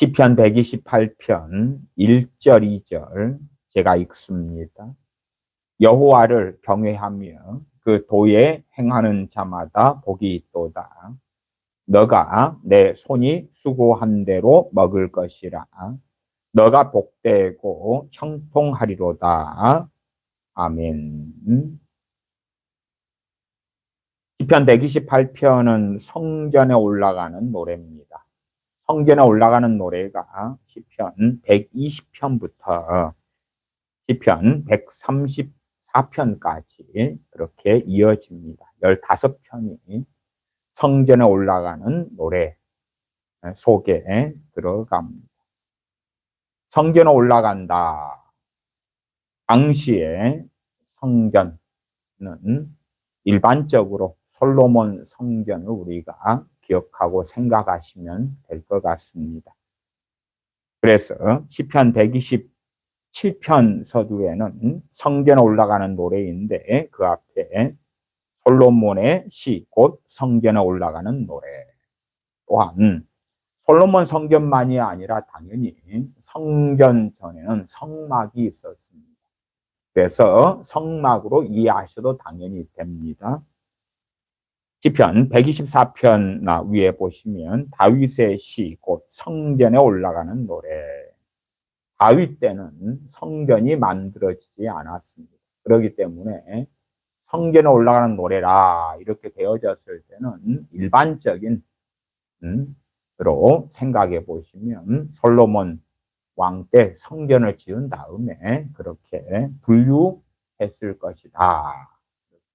시편 128편 1절 2절 제가 읽습니다. 여호와를 경외하며 그 도에 행하는 자마다 복이 있도다. 너가 내 손이 수고한 대로 먹을 것이라. 너가 복되고 형통하리로다. 아멘. 시편 128편은 성전에 올라가는 노래입니다. 성전에 올라가는 노래가 시편 120편부터 시편 134편까지 그렇게 이어집니다. 15편이 성전에 올라가는 노래 속에 들어갑니다. 성전에 올라간다. 당시에 성전은 일반적으로 솔로몬 성전을 우리가 기억하고 생각하시면 될 것 같습니다. 그래서 시편 127편 서두에는 성전에 올라가는 노래인데 그 앞에 솔로몬의 시, 곧 성전에 올라가는 노래. 또한 솔로몬 성전만이 아니라 당연히 성전 전에는 성막이 있었습니다. 그래서 성막으로 이해하셔도 당연히 됩니다. 시편 124편 위에 보시면 다윗의 시, 곧 성전에 올라가는 노래. 다윗 때는 성전이 만들어지지 않았습니다. 그렇기 때문에 성전에 올라가는 노래라 이렇게 되어졌을 때는 일반적인 로 생각해 보시면 솔로몬 왕 때 성전을 지은 다음에 그렇게 분류했을 것이다.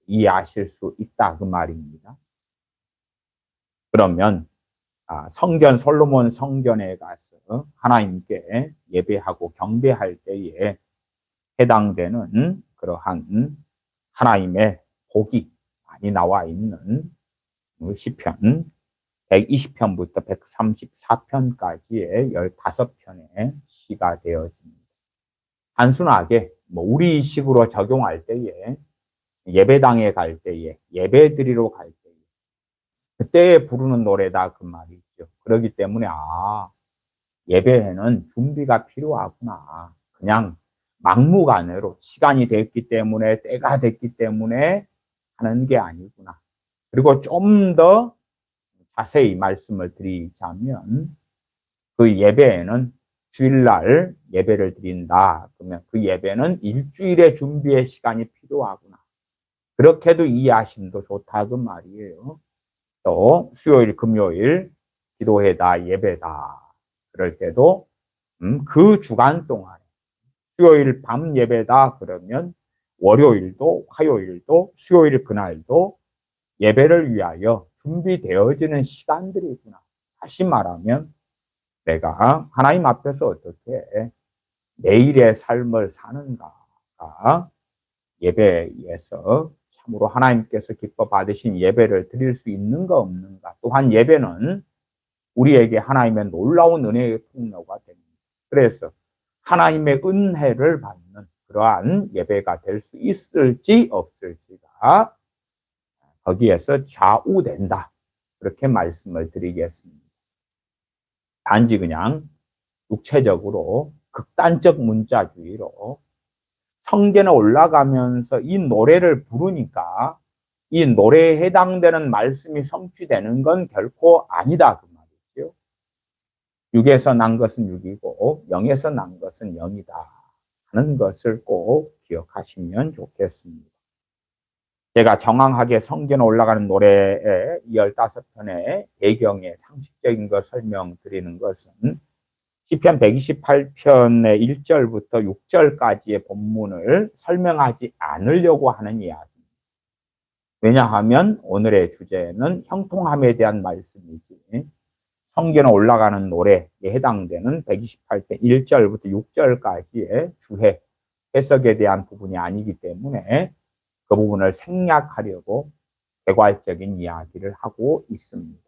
이해하실 수 있다 그 말입니다. 그러면 성전 솔로몬 성전에 가서 하나님께 예배하고 경배할 때에 해당되는 그러한 하나님의 복이 많이 나와 있는 시편 120편부터 134편까지의 15편의 시가 되어집니다. 단순하게 우리 식으로 적용할 때에 예배당에 갈 때에 예배 드리러 갈 때에 그때 부르는 노래다 그 말이죠. 그렇기 때문에 예배에는 준비가 필요하구나. 그냥 막무가내로 시간이 됐기 때문에 때가 됐기 때문에 하는 게 아니구나. 그리고 좀 더 자세히 말씀을 드리자면 그 예배에는 주일날 예배를 드린다. 그러면 그 예배는 일주일의 준비의 시간이 필요하구나. 그렇게도 이해하시면 좋다 그 말이에요. 또 수요일, 금요일 기도회다, 예배다. 그럴 때도 그 주간 동안에 수요일 밤 예배다 그러면 월요일도 화요일도 수요일 그날도 예배를 위하여 준비되어지는 시간들이구나. 다시 말하면 내가 하나님 앞에서 어떻게 매일의 삶을 사는가가 예배에서 참으로 하나님께서 기뻐 받으신 예배를 드릴 수 있는가 없는가. 또한 예배는 우리에게 하나님의 놀라운 은혜의 통로가 됩니다. 그래서 하나님의 은혜를 받는 그러한 예배가 될 수 있을지 없을지가 거기에서 좌우된다. 그렇게 말씀을 드리겠습니다. 단지 그냥 육체적으로 극단적 문자주의로 성전에 올라가면서 이 노래를 부르니까 이 노래에 해당되는 말씀이 성취되는 건 결코 아니다 그 말이죠. 육에서 난 것은 육이고 영에서 난 것은 영이다 하는 것을 꼭 기억하시면 좋겠습니다. 제가 정확하게 성전에 올라가는 노래의 15편의 배경의 상식적인 것 설명드리는 것은 시편 128편의 1절부터 6절까지의 본문을 설명하지 않으려고 하는 이야기입니다. 왜냐하면 오늘의 주제는 형통함에 대한 말씀이지 성전에 올라가는 노래에 해당되는 128편 1절부터 6절까지의 주해 해석에 대한 부분이 아니기 때문에 그 부분을 생략하려고 개괄적인 이야기를 하고 있습니다.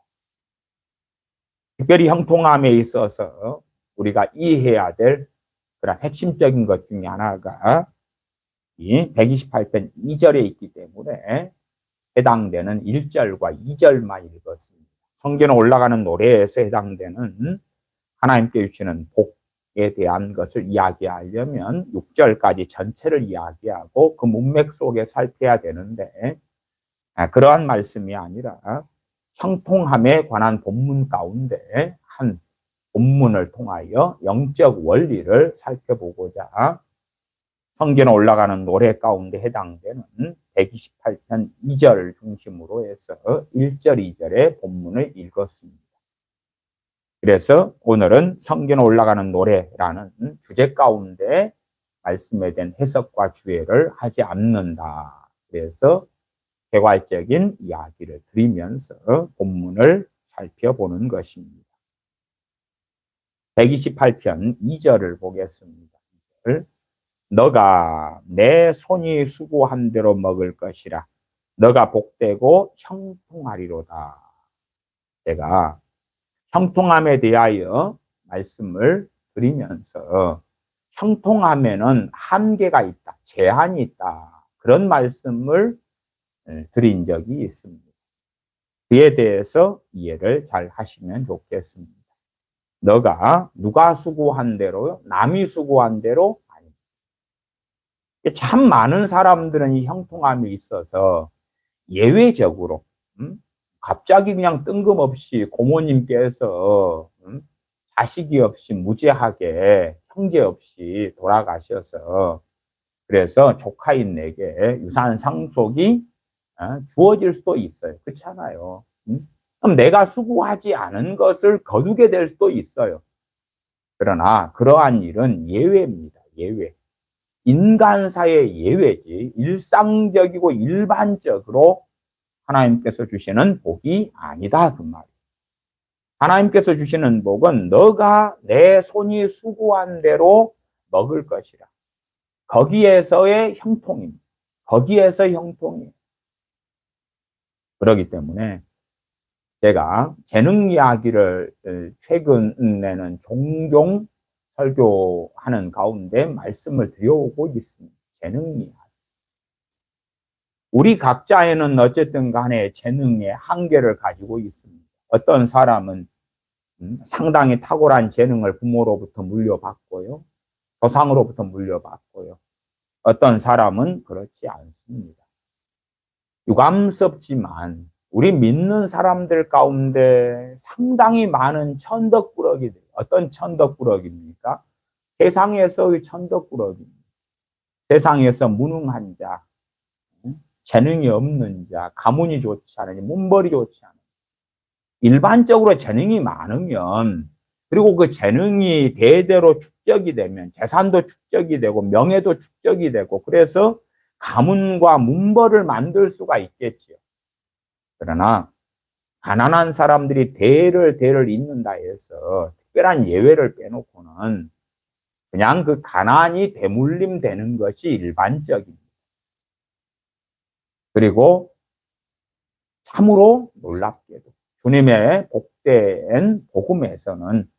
특별히 형통함에 있어서 우리가 이해해야 될 그런 핵심적인 것 중에 하나가 이 128편 2절에 있기 때문에 해당되는 1절과 2절만 읽었습니다. 성전에 올라가는 노래에서 해당되는 하나님께 주시는 복에 대한 것을 이야기하려면 6절까지 전체를 이야기하고 그 문맥 속에 살펴야 되는데 그러한 말씀이 아니라 형통함에 관한 본문 가운데 한 본문을 통하여 영적 원리를 살펴보고자 성경에 올라가는 노래 가운데 해당되는 128편 2절을 중심으로 해서 1절, 2절의 본문을 읽었습니다. 그래서 오늘은 성경에 올라가는 노래라는 주제 가운데 말씀에 대한 해석과 주의를 하지 않는다. 그래서 개괄적인 이야기를 드리면서 본문을 살펴보는 것입니다. 128편 2절을 보겠습니다. 너가 내 손이 수고한 대로 먹을 것이라. 너가 복되고 형통하리로다. 제가 형통함에 대하여 말씀을 드리면서 형통함에는 한계가 있다, 제한이 있다. 그런 말씀을 드린 적이 있습니다. 그에 대해서 이해를 잘 하시면 좋겠습니다. 너가 누가 수고한 대로요? 남이 수고한 대로 아닙니다. 참 많은 사람들은 이 형통함이 있어서 예외적으로 갑자기 그냥 뜬금없이 고모님께서 자식이 없이 무죄하게 형제 없이 돌아가셔서 그래서 조카인 내게 유산 상속이 주어질 수도 있어요. 그렇잖아요. 그럼 내가 수고하지 않은 것을 거두게 될 수도 있어요. 그러나 그러한 일은 예외입니다. 예외. 인간사의 예외지 일상적이고 일반적으로 하나님께서 주시는 복이 아니다. 그 말이에요. 하나님께서 주시는 복은 너가 내 손이 수고한 대로 먹을 것이라. 거기에서의 형통입니다. 거기에서 형통이에요. 그렇기 때문에 제가 재능 이야기를 최근에는 종종 설교하는 가운데 말씀을 드려오고 있습니다. 재능 이야기. 우리 각자에는 어쨌든 간에 재능의 한계를 가지고 있습니다. 어떤 사람은 상당히 탁월한 재능을 부모로부터 물려받고요. 조상으로부터 물려받고요. 어떤 사람은 그렇지 않습니다. 유감스럽지만 우리 믿는 사람들 가운데 상당히 많은 천덕꾸러기들, 어떤 천덕꾸러기입니까? 세상에서의 천덕꾸러기입니다. 세상에서 무능한 자, 재능이 없는 자, 가문이 좋지 않으니, 문벌이 좋지 않으니. 일반적으로 재능이 많으면, 그리고 그 재능이 대대로 축적이 되면 재산도 축적이 되고 명예도 축적이 되고 그래서 가문과 문벌을 만들 수가 있겠지요. 그러나 가난한 사람들이 대를 잇는다 해서 특별한 예외를 빼놓고는 그냥 그 가난이 대물림되는 것이 일반적입니다. 그리고 참으로 놀랍게도 주님의 복된 복음에서는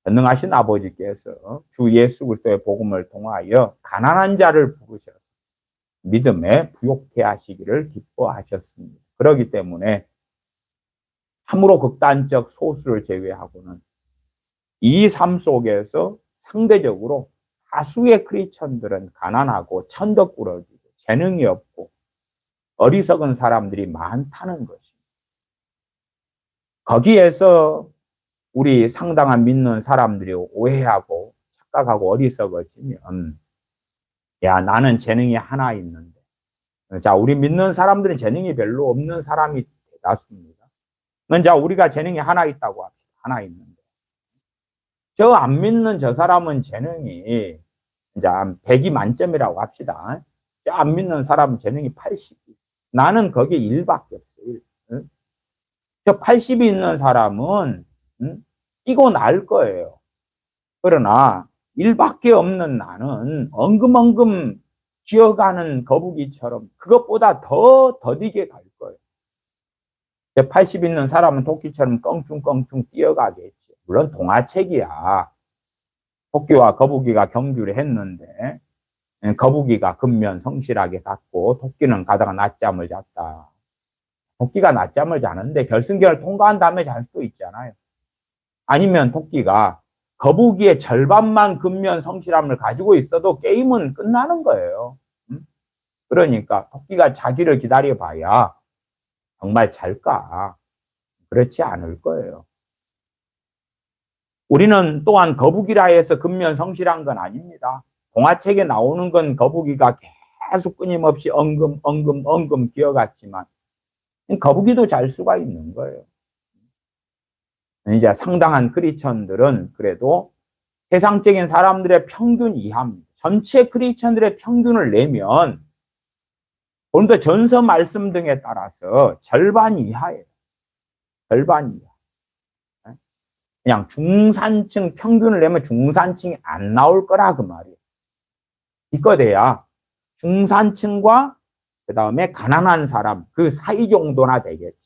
전능하신 아버지께서 주 예수 그리스도의 복음을 통하여 가난한 자를 부르셔서 믿음에 부욕케 하시기를 기뻐하셨습니다. 그렇기 때문에 참으로 극단적 소수를 제외하고는 이 삶 속에서 상대적으로 다수의 크리스천들은 가난하고 천덕꾸러기고 재능이 없고 어리석은 사람들이 많다는 것입니다. 거기에서 우리 상당한 믿는 사람들이 오해하고 착각하고 어리석어지면 야, 나는 재능이 하나 있는데. 자, 우리 믿는 사람들은 재능이 별로 없는 사람이 대다수입니다. 자, 우리가 재능이 하나 있다고 합시다. 하나 있는데. 저 안 믿는 저 사람은 재능이 이제 100이 만점이라고 합시다. 저 안 믿는 사람은 재능이 80. 나는 거기에 1밖에 없어요. 1. 저 80이 있는 사람은 이거 날 거예요. 그러나 1밖에 없는 나는 엉금엉금 기어가는 거북이처럼 그것보다 더 더디게 갈 거예요. 80 있는 사람은 토끼처럼 껑충껑충 뛰어가겠지. 물론 동화책이야. 토끼와 거북이가 경주를 했는데 거북이가 근면 성실하게 갔고 토끼는 가다가 낮잠을 잤다. 토끼가 낮잠을 자는데 결승전을 통과한 다음에 잘 수도 있잖아요. 아니면 토끼가 거북이의 절반만 근면 성실함을 가지고 있어도 게임은 끝나는 거예요. 그러니까 토끼가 자기를 기다려봐야 정말 잘까? 그렇지 않을 거예요. 우리는 또한 거북이라 해서 근면 성실한 건 아닙니다. 동화책에 나오는 건 거북이가 계속 끊임없이 엉금 기어갔지만 거북이도 잘 수가 있는 거예요. 이제 상당한 크리스천들은 그래도 세상적인 사람들의 평균 이하입니다. 전체 크리스천들의 평균을 내면 오늘도 전서 말씀 등에 따라서 절반 이하예요. 절반 이하. 그냥 중산층 평균을 내면 중산층이 안 나올 거라 그 말이에요. 이거 돼야 중산층과 그 다음에 가난한 사람 그 사이 정도나 되겠지.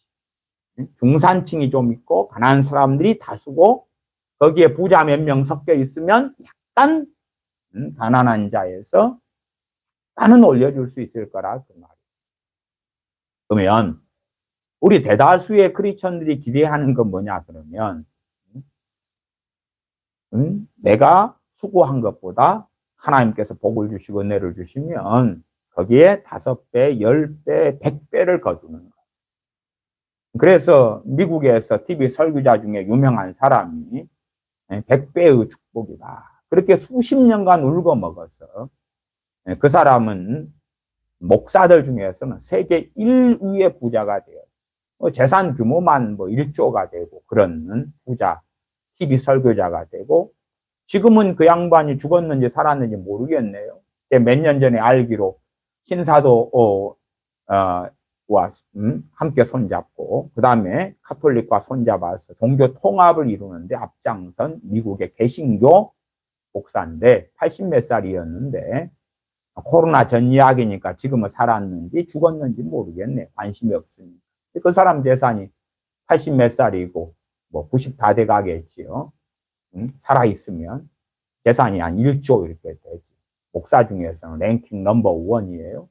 중산층이 좀 있고 가난한 사람들이 다수고 거기에 부자 몇 명 섞여 있으면 약간 가난한 자에서 약간은 올려줄 수 있을 거라 그 말이에요. 그러면 우리 대다수의 크리스천들이 기대하는 건 뭐냐 그러면 내가 수고한 것보다 하나님께서 복을 주시고 은혜를 주시면 거기에 5배, 10배, 100배를 거두는 거예요. 그래서 미국에서 TV 설교자 중에 유명한 사람이 100배의 축복이다. 그렇게 수십 년간 울고 먹어서 그 사람은 목사들 중에서는 세계 1위의 부자가 돼요. 재산 규모만 1조가 되고 그런 부자, TV 설교자가 되고 지금은 그 양반이 죽었는지 살았는지 모르겠네요. 몇 년 전에 알기로 신사도 와 함께 손잡고 그 다음에 카톨릭과 손잡아서 종교 통합을 이루는데 앞장선 미국의 개신교 목사인데 80 몇 살이었는데 코로나 전 이야기니까 지금은 살았는지 죽었는지 모르겠네. 관심이 없으니까. 그 사람 재산이 80 몇 살이고 90 다 돼가겠지요. 살아있으면 재산이 한 1조 이렇게 되지. 목사 중에서는 랭킹 넘버 1이에요.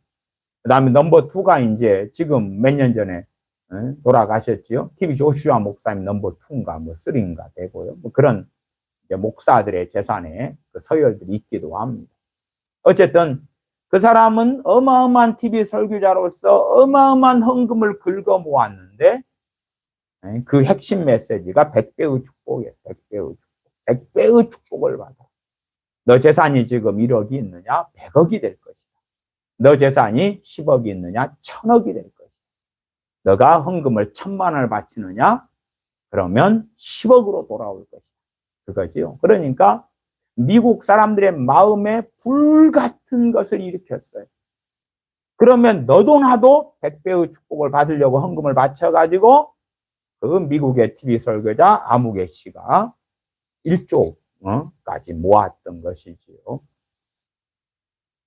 그 다음에 넘버 2가 이제 지금 몇 년 전에 돌아가셨죠. TV 조슈아 목사님 넘버 2인가 3인가 되고요. 그런 목사들의 재산에 그 서열들이 있기도 합니다. 어쨌든 그 사람은 어마어마한 TV 설교자로서 어마어마한 헌금을 긁어 모았는데 그 핵심 메시지가 100배의 축복이에요. 100배의 축복. 100배의 축복을 받아. 너 재산이 지금 1억이 있느냐? 100억이 될 것이다. 너 재산이 10억이 있느냐? 1000억이 될 것이다. 너가 헌금을 1000만 원을 바치느냐? 그러면 10억으로 돌아올 것이다. 그거지요. 그러니까 미국 사람들의 마음에 불같은 것을 일으켰어요. 그러면 너도 나도 100배의 축복을 받으려고 헌금을 바쳐가지고 그 미국의 TV 설교자 아무개 씨가 1조까지 모았던 것이지요.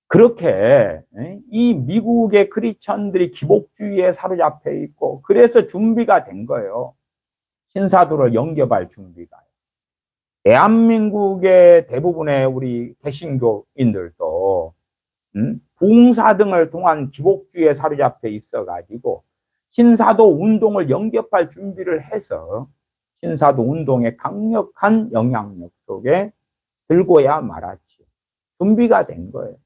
그렇게 이 미국의 크리스천들이 기복주의에 사로잡혀 있고 그래서 준비가 된 거예요. 신사도를 영접할 준비가. 대한민국의 대부분의 우리 개신교인들도 부흥사 등을 통한 기복주의에 사로잡혀 있어가지고 신사도 운동을 영접할 준비를 해서 신사도 운동의 강력한 영향력 속에 들고야 말았지. 준비가 된 거예요.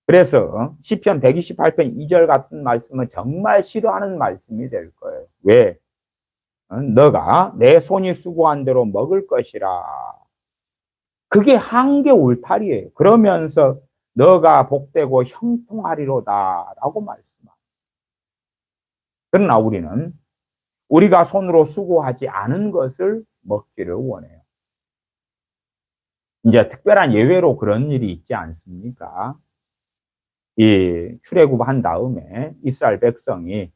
그래서 시편 128편 2절 같은 말씀은 정말 싫어하는 말씀이 될 거예요. 왜? 너가 내 손이 수고한 대로 먹을 것이라. 그게 한계 울타리예요. 그러면서 너가 복되고 형통하리로다 라고 말씀합니다. 그러나 우리는 우리가 손으로 수고하지 않은 것을 먹기를 원해요. 이제 특별한 예외로 그런 일이 있지 않습니까? 이 출애굽한 다음에 이스라엘 백성이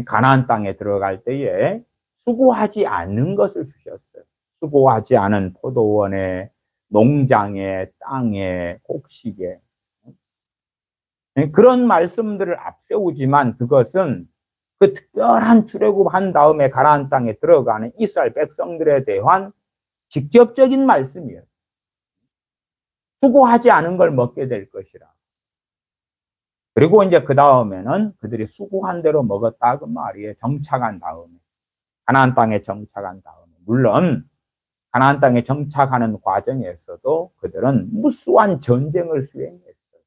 가나안 땅에 들어갈 때에 수고하지 않는 것을 주셨어요. 수고하지 않은 포도원에, 농장에, 땅에, 곡식에. 그런 말씀들을 앞세우지만 그것은 그 특별한 출애굽한 다음에 가나안 땅에 들어가는 이스라엘 백성들에 대한 직접적인 말씀이었어요. 수고하지 않은 걸 먹게 될 것이라. 그리고 이제 그 다음에는 그들이 수고한 대로 먹었다 그 말이에요. 정착한 다음에. 가나안 땅에 정착한 다음에. 물론 가나안 땅에 정착하는 과정에서도 그들은 무수한 전쟁을 수행했어요.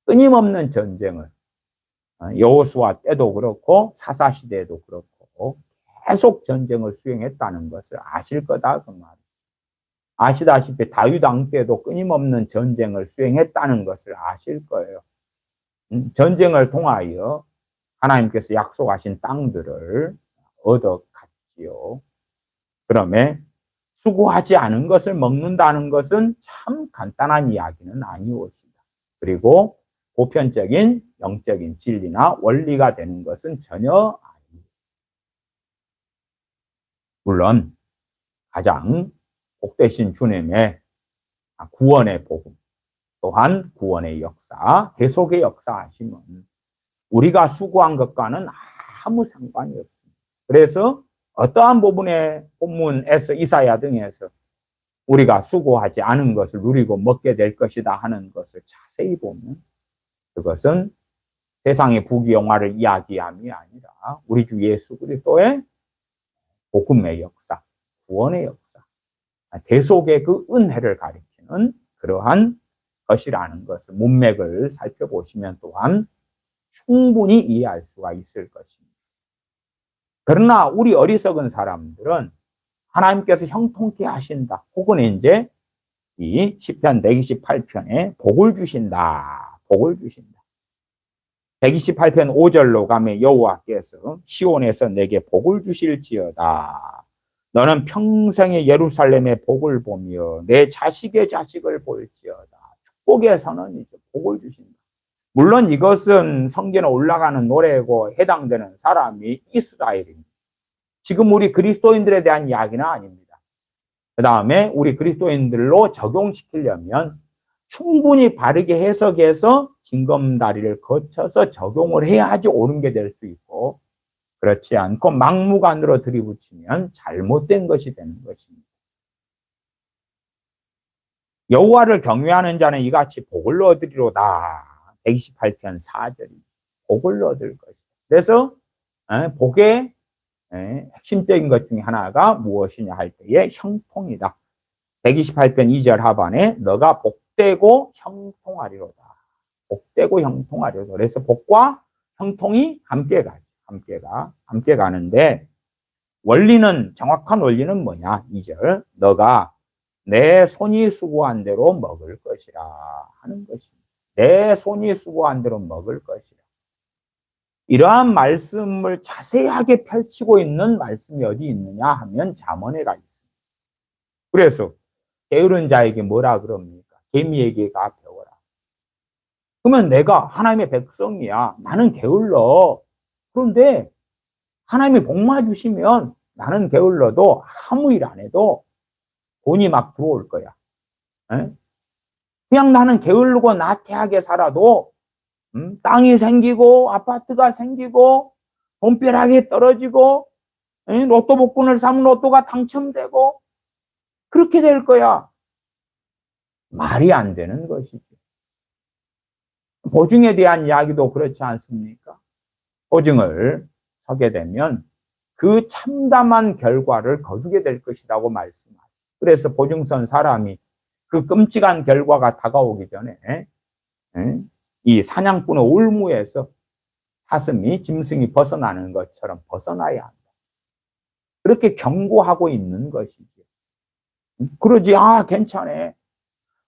끊임없는 전쟁을. 여호수아 때도 그렇고 사사 시대에도 그렇고 계속 전쟁을 수행했다는 것을 아실 거다 그 말. 아시다시피 다윗 왕 때도 끊임없는 전쟁을 수행했다는 것을 아실 거예요. 전쟁을 통하여 하나님께서 약속하신 땅들을 얻어갔지요. 그러면 수고하지 않은 것을 먹는다는 것은 참 간단한 이야기는 아니었습니다. 그리고 보편적인 영적인 진리나 원리가 되는 것은 전혀 아닙니다. 물론 가장 복되신 주님의 구원의 복음, 또한 구원의 역사, 대속의 역사하심은 우리가 수고한 것과는 아무 상관이 없습니다. 그래서 어떠한 부분의 본문에서 이사야 등에서 우리가 수고하지 않은 것을 누리고 먹게 될 것이다 하는 것을 자세히 보면 그것은 세상의 부귀영화를 이야기함이 아니라 우리 주 예수 그리스도의 복음의 역사, 구원의 역사, 대속의 그 은혜를 가리키는 그러한 것이라는 것을 문맥을 살펴보시면 또한 충분히 이해할 수가 있을 것입니다. 그러나 우리 어리석은 사람들은 하나님께서 형통케 하신다. 혹은 이제 이 시편 128편에 복을 주신다. 복을 주신다. 128편 5절로 가면 여호와께서 시온에서 내게 복을 주실지어다. 너는 평생의 예루살렘의 복을 보며 내 자식의 자식을 볼지어다. 축복의 선언이죠. 복을 주신다. 물론 이것은 성경에 올라가는 노래고 해당되는 사람이 이스라엘입니다. 지금 우리 그리스도인들에 대한 이야기는 아닙니다. 그 다음에 우리 그리스도인들로 적용시키려면 충분히 바르게 해석해서 징검다리를 거쳐서 적용을 해야지 옳은 게 될 수 있고 그렇지 않고 막무가내로 들이붙이면 잘못된 것이 되는 것입니다. 여호와를 경외하는 자는 이같이 복을 얻으리로다. 128편 4절이 복을 얻을 것이다. 그래서 복의 핵심적인 것 중에 하나가 무엇이냐 할 때에 형통이다. 128편 2절 하반에 너가 복되고 형통하리로다. 복되고 형통하리로다. 그래서 복과 형통이 함께 가는데 원리는 정확한 원리는 뭐냐? 2절 너가 내 손이 수고한 대로 먹을 것이라 하는 것입니다. 내 손이 수고한 대로 먹을 것이라. 이러한 말씀을 자세하게 펼치고 있는 말씀이 어디 있느냐 하면 잠언에가 있습니다. 그래서 게으른 자에게 뭐라 그럽니까? 개미에게 가 배워라. 그러면 내가 하나님의 백성이야. 나는 게을러. 그런데 하나님이 복마 주시면 나는 게을러도 아무 일 안 해도 돈이 막 들어올 거야. 그냥 나는 게으르고 나태하게 살아도 땅이 생기고 아파트가 생기고 돈벼락이 떨어지고 로또 복권을 사면 로또가 당첨되고 그렇게 될 거야. 말이 안 되는 것이죠. 보증에 대한 이야기도 그렇지 않습니까? 보증을 서게 되면 그 참담한 결과를 거두게 될 것이라고 말씀하죠. 그래서 보증선 사람이 그 끔찍한 결과가 다가오기 전에 이 사냥꾼의 올무에서 사슴이 짐승이 벗어나는 것처럼 벗어나야 한다. 그렇게 경고하고 있는 것이죠. 그러지 괜찮아.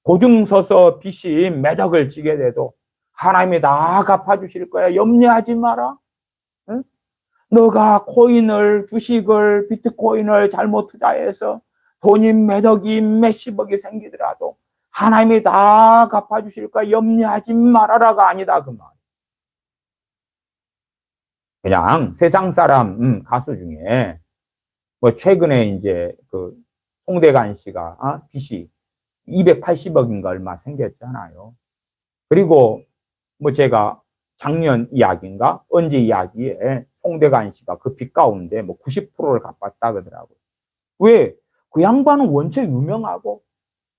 보증 서서 빚이 매덕을 지게 돼도 하나님이 다 갚아주실 거야. 염려하지 마라. 응? 너가 코인을, 주식을, 비트코인을 잘못 투자해서 돈이 매덕이 몇십억이 생기더라도 하나님이 다 갚아주실 거야. 염려하지 말아라가 아니다 그 말. 그냥 세상 사람 가수 중에 뭐 최근에 이제 그 송대관 씨가 빚이 280억인가 얼마 생겼잖아요. 그리고 뭐 제가 작년 이야기인가 언제 이야기에 송대관 씨가 그 빚 가운데 뭐 90%를 갚았다 그러더라고요. 왜? 그 양반은 원체 유명하고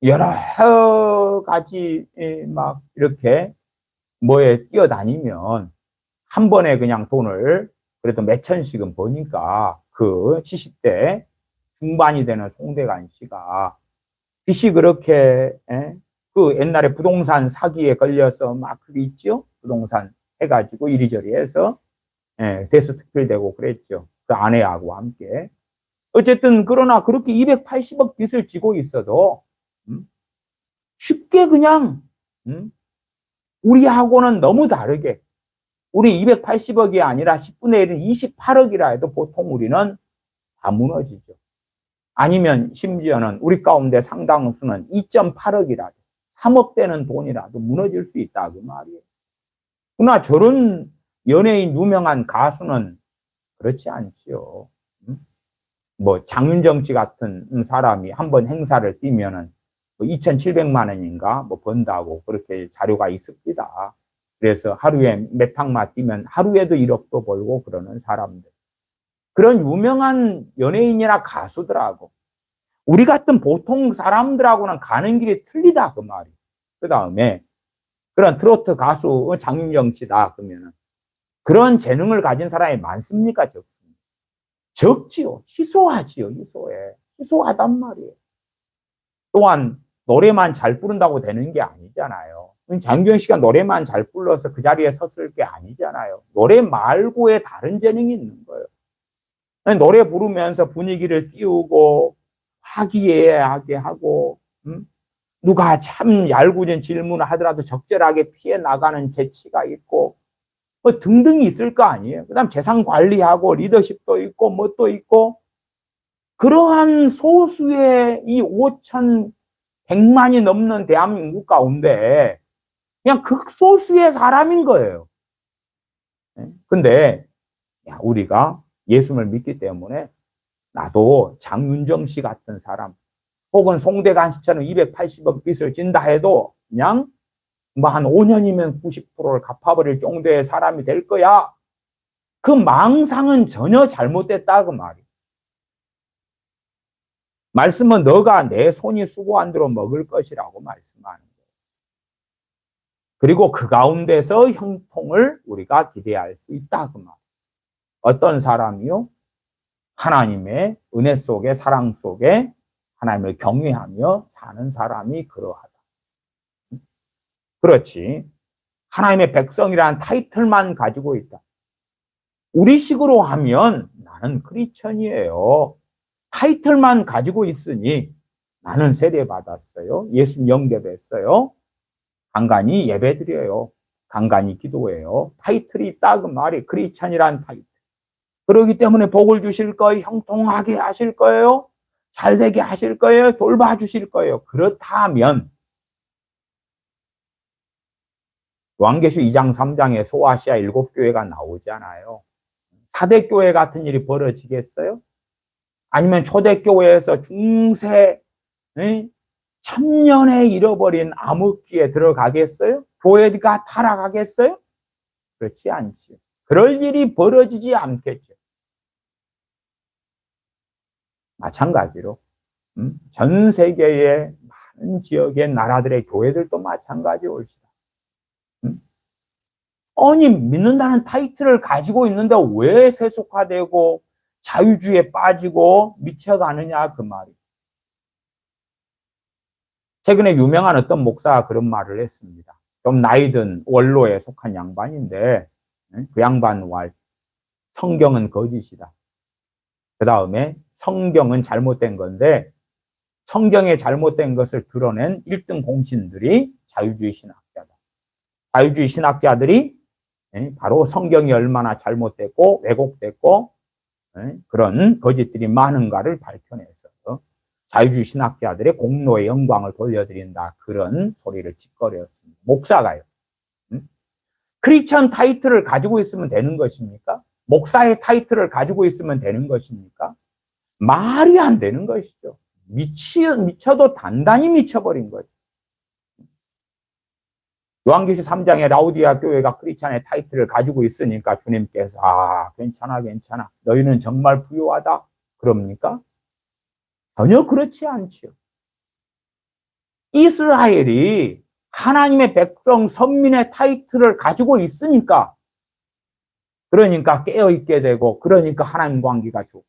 여러 가지 막 이렇게 뭐에 뛰어다니면 한 번에 그냥 돈을 그래도 몇 천씩은 버니까 그 70대 중반이 되는 송대관 씨가 빚이 그렇게 그 옛날에 부동산 사기에 걸려서 막 그게 있죠. 부동산 해가지고 이리저리 해서 대수특필되고 그랬죠. 그 아내하고 함께. 어쨌든 그러나 그렇게 280억 빚을 지고 있어도 쉽게 그냥 우리하고는 너무 다르게 우리 280억이 아니라 10분의 1은 28억이라 해도 보통 우리는 다 무너지죠. 아니면 심지어는 우리 가운데 상당수는 2.8억이라도 3억 되는 돈이라도 무너질 수 있다 그 말이에요. 그러나 저런 연예인 유명한 가수는 그렇지 않지요. 뭐 장윤정 씨 같은 사람이 한번 행사를 뛰면은 2,700만 원인가 뭐 번다고 그렇게 자료가 있습니다. 그래서 하루에 몇 탕마 뛰면 하루에도 1억도 벌고 그러는 사람들. 그런 유명한 연예인이나 가수들하고 우리 같은 보통 사람들하고는 가는 길이 틀리다 그 말이에요. 그 다음에 그런 트로트 가수 장윤정 씨다 그러면은 그런 재능을 가진 사람이 많습니까? 적습니까? 적지요. 희소하지요. 희소해. 희소하단 말이에요. 또한 노래만 잘 부른다고 되는 게 아니잖아요. 장윤정 씨가 노래만 잘 불러서 그 자리에 섰을 게 아니잖아요. 노래 말고의 다른 재능이 있는 거예요. 노래 부르면서 분위기를 띄우고 화기애애하게 하고 누가 참 얄궂은 질문을 하더라도 적절하게 피해 나가는 재치가 있고 뭐 등등이 있을 거 아니에요. 그다음 재산 관리하고 리더십도 있고 뭣도 있고 그러한 소수의 이 5,100만이 넘는 대한민국 가운데 그냥 극소수의 사람인 거예요. 근데 우리가 예수를 믿기 때문에 나도 장윤정 씨 같은 사람 혹은 송대관 씨처럼 280억 빚을 진다 해도 그냥 뭐 한 5년이면 90%를 갚아버릴 정도의 사람이 될 거야. 그 망상은 전혀 잘못됐다 그 말이야. 말씀은 너가 내 손이 수고한 대로 먹을 것이라고 말씀하는 거예요. 그리고 그 가운데서 형통을 우리가 기대할 수 있다 그 말이에요. 어떤 사람이요? 하나님의 은혜 속에 사랑 속에 하나님을 경외하며 사는 사람이 그러하다. 그렇지. 하나님의 백성이라는 타이틀만 가지고 있다. 우리식으로 하면 나는 크리스천이에요. 타이틀만 가지고 있으니 나는 세례받았어요. 예수 영접했어요. 간간히 예배드려요. 간간히 기도해요. 타이틀이 있다 그 말이 크리스천이란 타이틀. 그렇기 때문에 복을 주실 거예요. 형통하게 하실 거예요. 잘되게 하실 거예요. 돌봐주실 거예요. 그렇다면 요한계시록 2장 3장에 소아시아 7교회가 나오잖아요. 4대 교회 같은 일이 벌어지겠어요? 아니면 초대교회에서 중세 천년에 잃어버린 암흑기에 들어가겠어요? 교회가 타락하겠어요? 그렇지 않죠. 그럴 일이 벌어지지 않겠죠. 마찬가지로 전 세계의 많은 지역의 나라들의 교회들도 마찬가지 올시다. 아니 믿는다는 타이틀을 가지고 있는데 왜 세속화되고 자유주의에 빠지고 미쳐가느냐 그 말이에요. 최근에 유명한 어떤 목사가 그런 말을 했습니다. 좀 나이든 원로에 속한 양반인데 그 양반 말 성경은 거짓이다. 그 다음에 성경은 잘못된 건데 성경에 잘못된 것을 드러낸 1등 공신들이 자유주의 신학자다. 자유주의 신학자들이 바로 성경이 얼마나 잘못됐고 왜곡됐고 그런 거짓들이 많은가를 밝혀내서 자유주의 신학자들의 공로의 영광을 돌려드린다. 그런 소리를 짓거렸습니다. 목사가요. 크리스천 타이틀을 가지고 있으면 되는 것입니까? 목사의 타이틀을 가지고 있으면 되는 것입니까? 말이 안 되는 것이죠. 미쳐도 단단히 미쳐버린 거죠. 요한계시록 3장에 라우디아 교회가 크리스찬의 타이틀을 가지고 있으니까 주님께서 괜찮아 너희는 정말 부유하다 그럽니까? 전혀 그렇지 않지요. 이스라엘이 하나님의 백성 선민의 타이틀을 가지고 있으니까 그러니까 깨어있게 되고 그러니까 하나님 관계가 좋고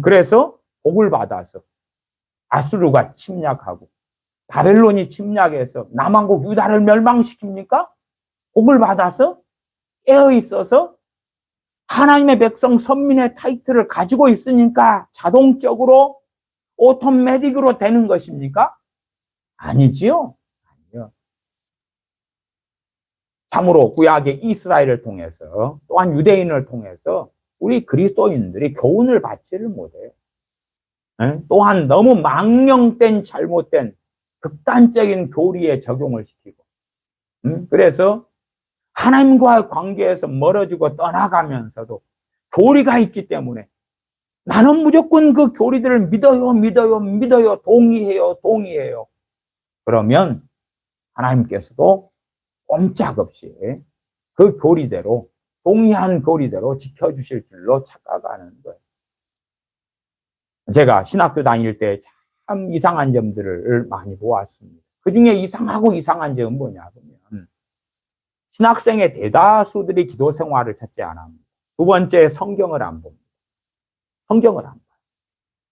그래서 복을 받아서 아수르가 침략하고 바벨론이 침략해서 남한국 유다를 멸망시킵니까? 복을 받아서 깨어 있어서 하나님의 백성 선민의 타이틀을 가지고 있으니까 자동적으로 오토매틱으로 되는 것입니까? 아니지요. 아니요. 참으로 구약의 이스라엘을 통해서 또한 유대인을 통해서 우리 그리스도인들이 교훈을 받지를 못해요. 또한 너무 망령된 잘못된 극단적인 교리에 적용을 시키고 그래서 하나님과의 관계에서 멀어지고 떠나가면서도 교리가 있기 때문에 나는 무조건 그 교리들을 믿어요. 동의해요. 그러면 하나님께서도 꼼짝없이 그 교리대로 동의한 교리대로 지켜주실 줄로 착각하는 거예요. 제가 신학교 다닐 때 참 이상한 점들을 많이 보았습니다. 그 중에 이상한 점은 뭐냐 하면 신학생의 대다수들이 기도 생활을 첫째 안 합니다. 두 번째 성경을 안 봅니다. 성경을 안 봐요.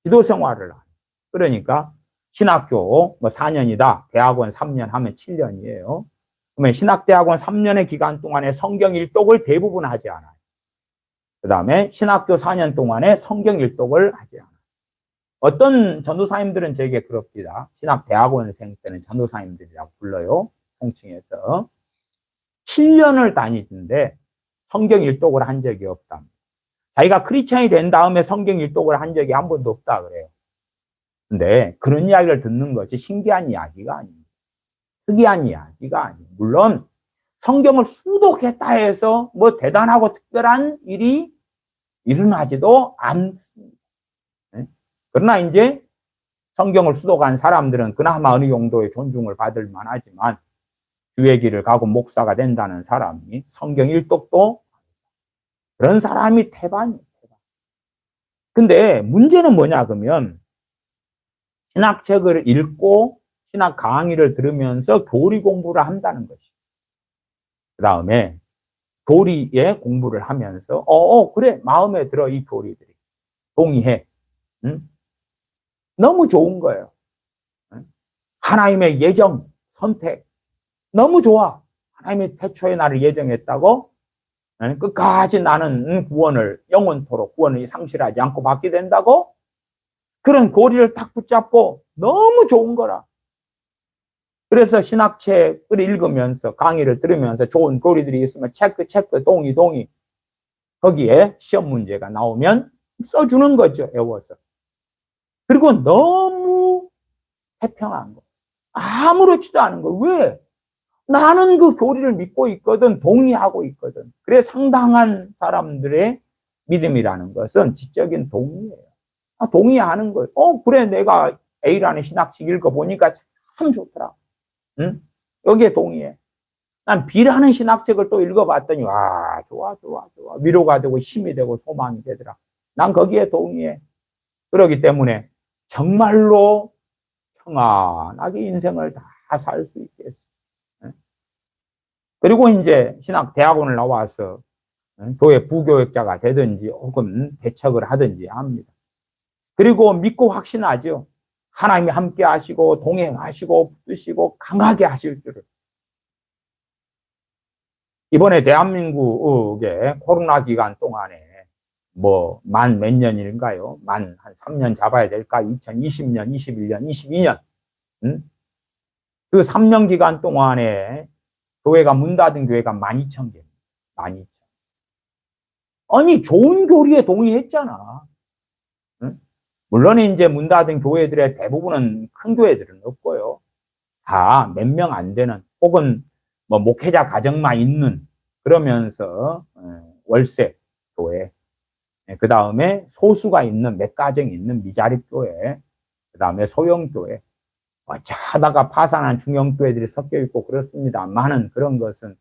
기도 생활을 안 해요. 그러니까 신학교 4년이다. 대학원 3년 하면 7년이에요. 그러면 신학대학원 3년의 기간 동안에 성경 일독을 대부분 하지 않아요. 그 다음에 신학교 4년 동안에 성경 일독을 하지 않아요. 어떤 전도사님들은 제게 그럽니다. 신학대학원생 때는 전도사님들이라고 불러요. 통칭해서. 7년을 다니는데 성경 일독을 한 적이 없다. 자기가 크리스천이 된 다음에 성경 일독을 한 적이 한 번도 없다 그래요. 근데 그런 이야기를 듣는 것이 신기한 이야기가 아닙니다. 특이한 이야기가 아니에요. 물론 성경을 수독했다 해서 뭐 대단하고 특별한 일이 일어나지도 않습니다. 그러나 이제 성경을 수독한 사람들은 그나마 어느 정도의 존중을 받을 만하지만 주의 길을 가고 목사가 된다는 사람이 성경 일독도 그런 사람이 태반이에요. 근데 문제는 뭐냐 그러면 신학책을 읽고 신학 강의를 들으면서 교리 공부를 한다는 것이에요. 그 다음에 교리의 공부를 하면서 그래 마음에 들어 이 교리들이 동의해. 너무 좋은 거예요. 하나님의 예정, 선택 너무 좋아. 하나님이 태초에 나를 예정했다고 끝까지 나는 구원을 영원토록 구원을 상실하지 않고 받게 된다고 그런 고리를 딱 붙잡고 너무 좋은 거라. 그래서 신학책을 읽으면서 강의를 들으면서 좋은 고리들이 있으면 체크 동의 거기에 시험 문제가 나오면 써주는 거죠. 외워서. 그리고 너무 태평한 거. 아무렇지도 않은 거. 왜? 나는 그 교리를 믿고 있거든. 동의하고 있거든. 그래 상당한 사람들의 믿음이라는 것은 지적인 동의예요. 동의하는 거예요. 그래 내가 A라는 신학책 읽어보니까 참 좋더라. 응? 여기에 동의해. 난 B라는 신학책을 또 읽어봤더니 와 좋아. 위로가 되고 힘이 되고 소망이 되더라. 난 거기에 동의해. 그렇기 때문에 정말로 평안하게 인생을 다 살 수 있겠어. 그리고 이제 신학대학원을 나와서 교회 부교육자가 되든지 혹은 대척을 하든지 합니다. 그리고 믿고 확신하죠. 하나님이 함께 하시고 동행하시고 붙드시고 강하게 하실 줄을. 이번에 대한민국의 코로나 기간 동안에 만 몇 년일까요? 만 한 3년 잡아야 될까? 2020년, 21년, 22년. 그 3년 기간 동안에 교회가 문 닫은 교회가 12,000개. 12,000. 아니 좋은 교리에 동의했잖아. 물론 이제 문 닫은 교회들의 대부분은 큰 교회들은 없고요. 다 몇 명 안 되는 혹은 목회자 가정만 있는 그러면서 월세 교회. 그 다음에 소수가 있는 몇 가정이 있는 미자립 교회. 그 다음에 소형 교회. 자다가 파산한 중형 교회들이 섞여 있고 그렇습니다만은 그런 것은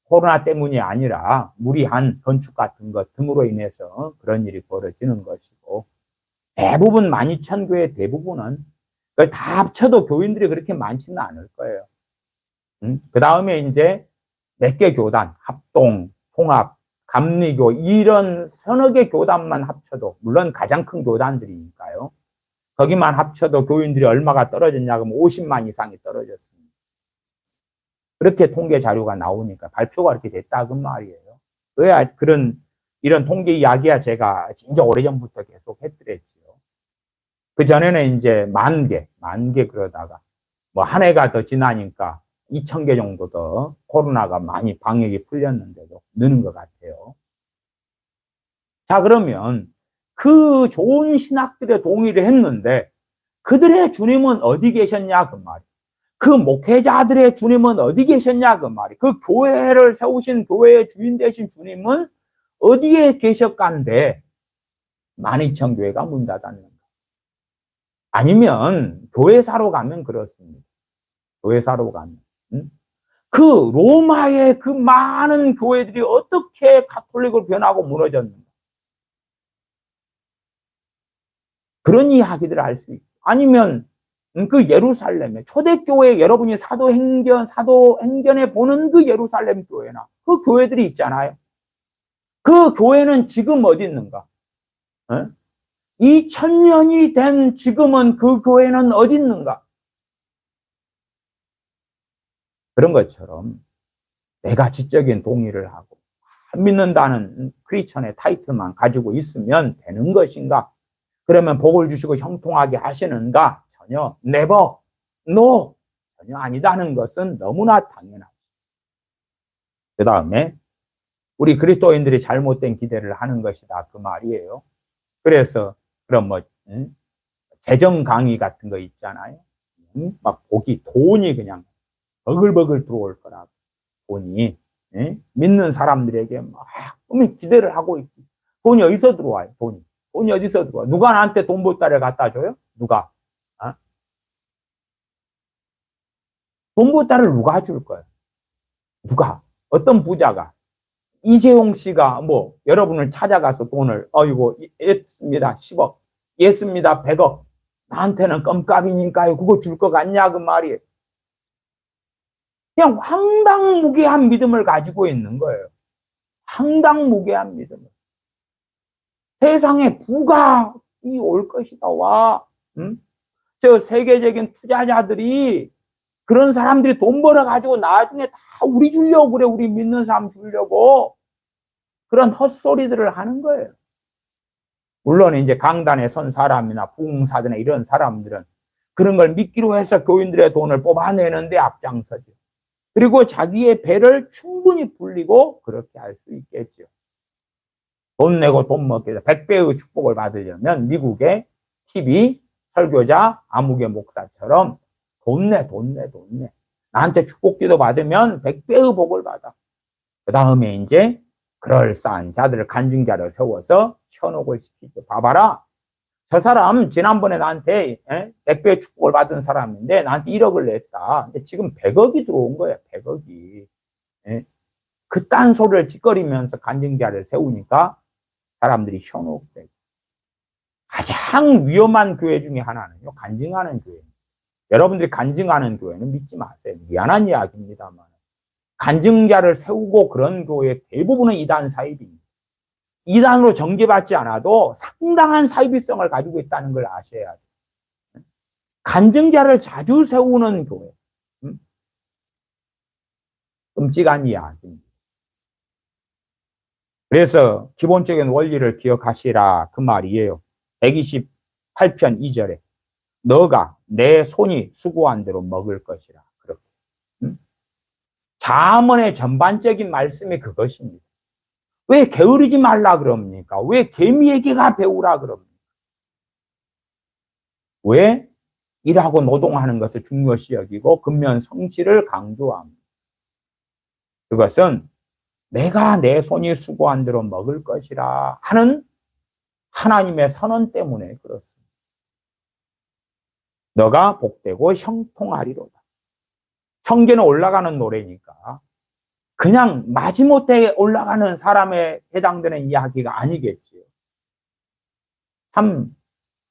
코로나 때문이 아니라 무리한 건축 같은 것 등으로 인해서 그런 일이 벌어지는 것이고 대부분 12,000교회 대부분은 다 합쳐도 교인들이 그렇게 많지는 않을 거예요. 그 다음에 이제 몇 개 교단, 합동, 통합, 감리교 이런 서너 개 교단만 합쳐도 물론 가장 큰 교단들이니까요. 저기만 합쳐도 교인들이 얼마가 떨어졌냐 그러면 50만 이상이 떨어졌습니다. 그렇게 통계 자료가 나오니까 발표가 이렇게 됐다 그 말이에요. 왜 이런 통계 이야기야 제가 진짜 오래전부터 계속 했더랬죠. 그 전에는 이제 만 개 그러다가 뭐 한 해가 더 지나니까 2,000개 정도 더 코로나가 많이 방역이 풀렸는데도 느는 것 같아요. 자, 그러면 그 좋은 신학들의 동의를 했는데 그들의 주님은 어디 계셨냐 그 말이에요. 그 목회자들의 주님은 어디 계셨냐 그 말이에요. 그 교회를 세우신 교회의 주인 되신 주님은 어디에 계셨간데 12,000교회가 문 닫았는가. 아니면 교회사로 가면 그렇습니다. 교회사로 가면. 그 로마의 그 많은 교회들이 어떻게 가톨릭으로 변하고 무너졌는가. 그런 이야기들을 할 수 있고. 아니면 그 예루살렘에 초대교회 여러분이 사도행전에 보는 그 예루살렘 교회나 그 교회들이 있잖아요. 그 교회는 지금 어디 있는가? 2000년이 된 지금은 그 교회는 어디 있는가? 그런 것처럼 내가 지적인 동의를 하고 믿는다는 크리스천의 타이틀만 가지고 있으면 되는 것인가? 그러면 복을 주시고 형통하게 하시는가? 전혀 never, no, 전혀 아니다는 것은 너무나 당연하죠. 그 다음에 우리 그리스도인들이 잘못된 기대를 하는 것이다 그 말이에요. 그래서 그럼 뭐 재정 강의 같은 거 있잖아요. 막 돈이 그냥 버글버글 들어올 거라고. 돈이 믿는 사람들에게 막 기대를 하고 있지. 돈이 어디서 들어와요? 돈이 어디서 들어와? 누가 나한테 돈 보따리를 갖다 줘요? 누가? 돈 보따리를 누가 줄 거예요? 누가? 어떤 부자가? 이재용 씨가 뭐 여러분을 찾아가서 돈을 였습니다 10억, 였습니다 100억, 나한테는 껌값이니까요 그거 줄 것 같냐 그 말이에요. 그냥 황당무계한 믿음을 가지고 있는 거예요. 황당무계한 믿음을. 세상에 부가 올 것이다 와. 저 세계적인 투자자들이 그런 사람들이 돈 벌어가지고 나중에 다 우리 주려고 그래. 우리 믿는 사람 주려고. 그런 헛소리들을 하는 거예요. 물론 이제 강단에 선 사람이나 부흥사들이나 이런 사람들은 그런 걸 믿기로 해서 교인들의 돈을 뽑아내는데 앞장서죠. 그리고 자기의 배를 충분히 불리고 그렇게 할 수 있겠죠. 돈 내고 돈 먹게 해서 100배의 축복을 받으려면 미국의 TV 설교자 아무개 목사처럼 돈 내. 나한테 축복기도 받으면 100배의 복을 받아. 그 다음에 이제 그럴싸한 자들을 간증자를 세워서 현혹을 시키죠. 봐봐라. 저 사람 지난번에 나한테 100배의 축복을 받은 사람인데 나한테 1억을 냈다. 근데 지금 100억이 들어온 거야. 100억이. 그딴 소리를 짓거리면서 간증자를 세우니까 사람들이 현혹되고. 가장 위험한 교회 중에 하나는요. 간증하는 교회. 여러분들이 간증하는 교회는 믿지 마세요. 미안한 이야기입니다만. 간증자를 세우고 그런 교회 대부분은 이단 사입입니다. 이단으로 정죄받지 않아도 상당한 사이비성을 가지고 있다는 걸 아셔야 돼요. 간증자를 자주 세우는 교회. 끔찍한 이야기입니다. 그래서 기본적인 원리를 기억하시라 그 말이에요. 128편 2절에 너가 내 손이 수고한 대로 먹을 것이라. 그렇게. 잠언의 전반적인 말씀이 그것입니다. 왜 게으르지 말라 그럽니까? 왜 개미에게가 배우라 그럽니까? 왜 일하고 노동하는 것을 중요시 여기고 근면 성실을 강조합니다. 그것은 내가 내 손이 수고한 대로 먹을 것이라 하는 하나님의 선언 때문에 그렇습니다. 너가 복되고 형통하리로다. 성전에 올라가는 노래니까 그냥 마지못해 올라가는 사람에 해당되는 이야기가 아니겠지요. 참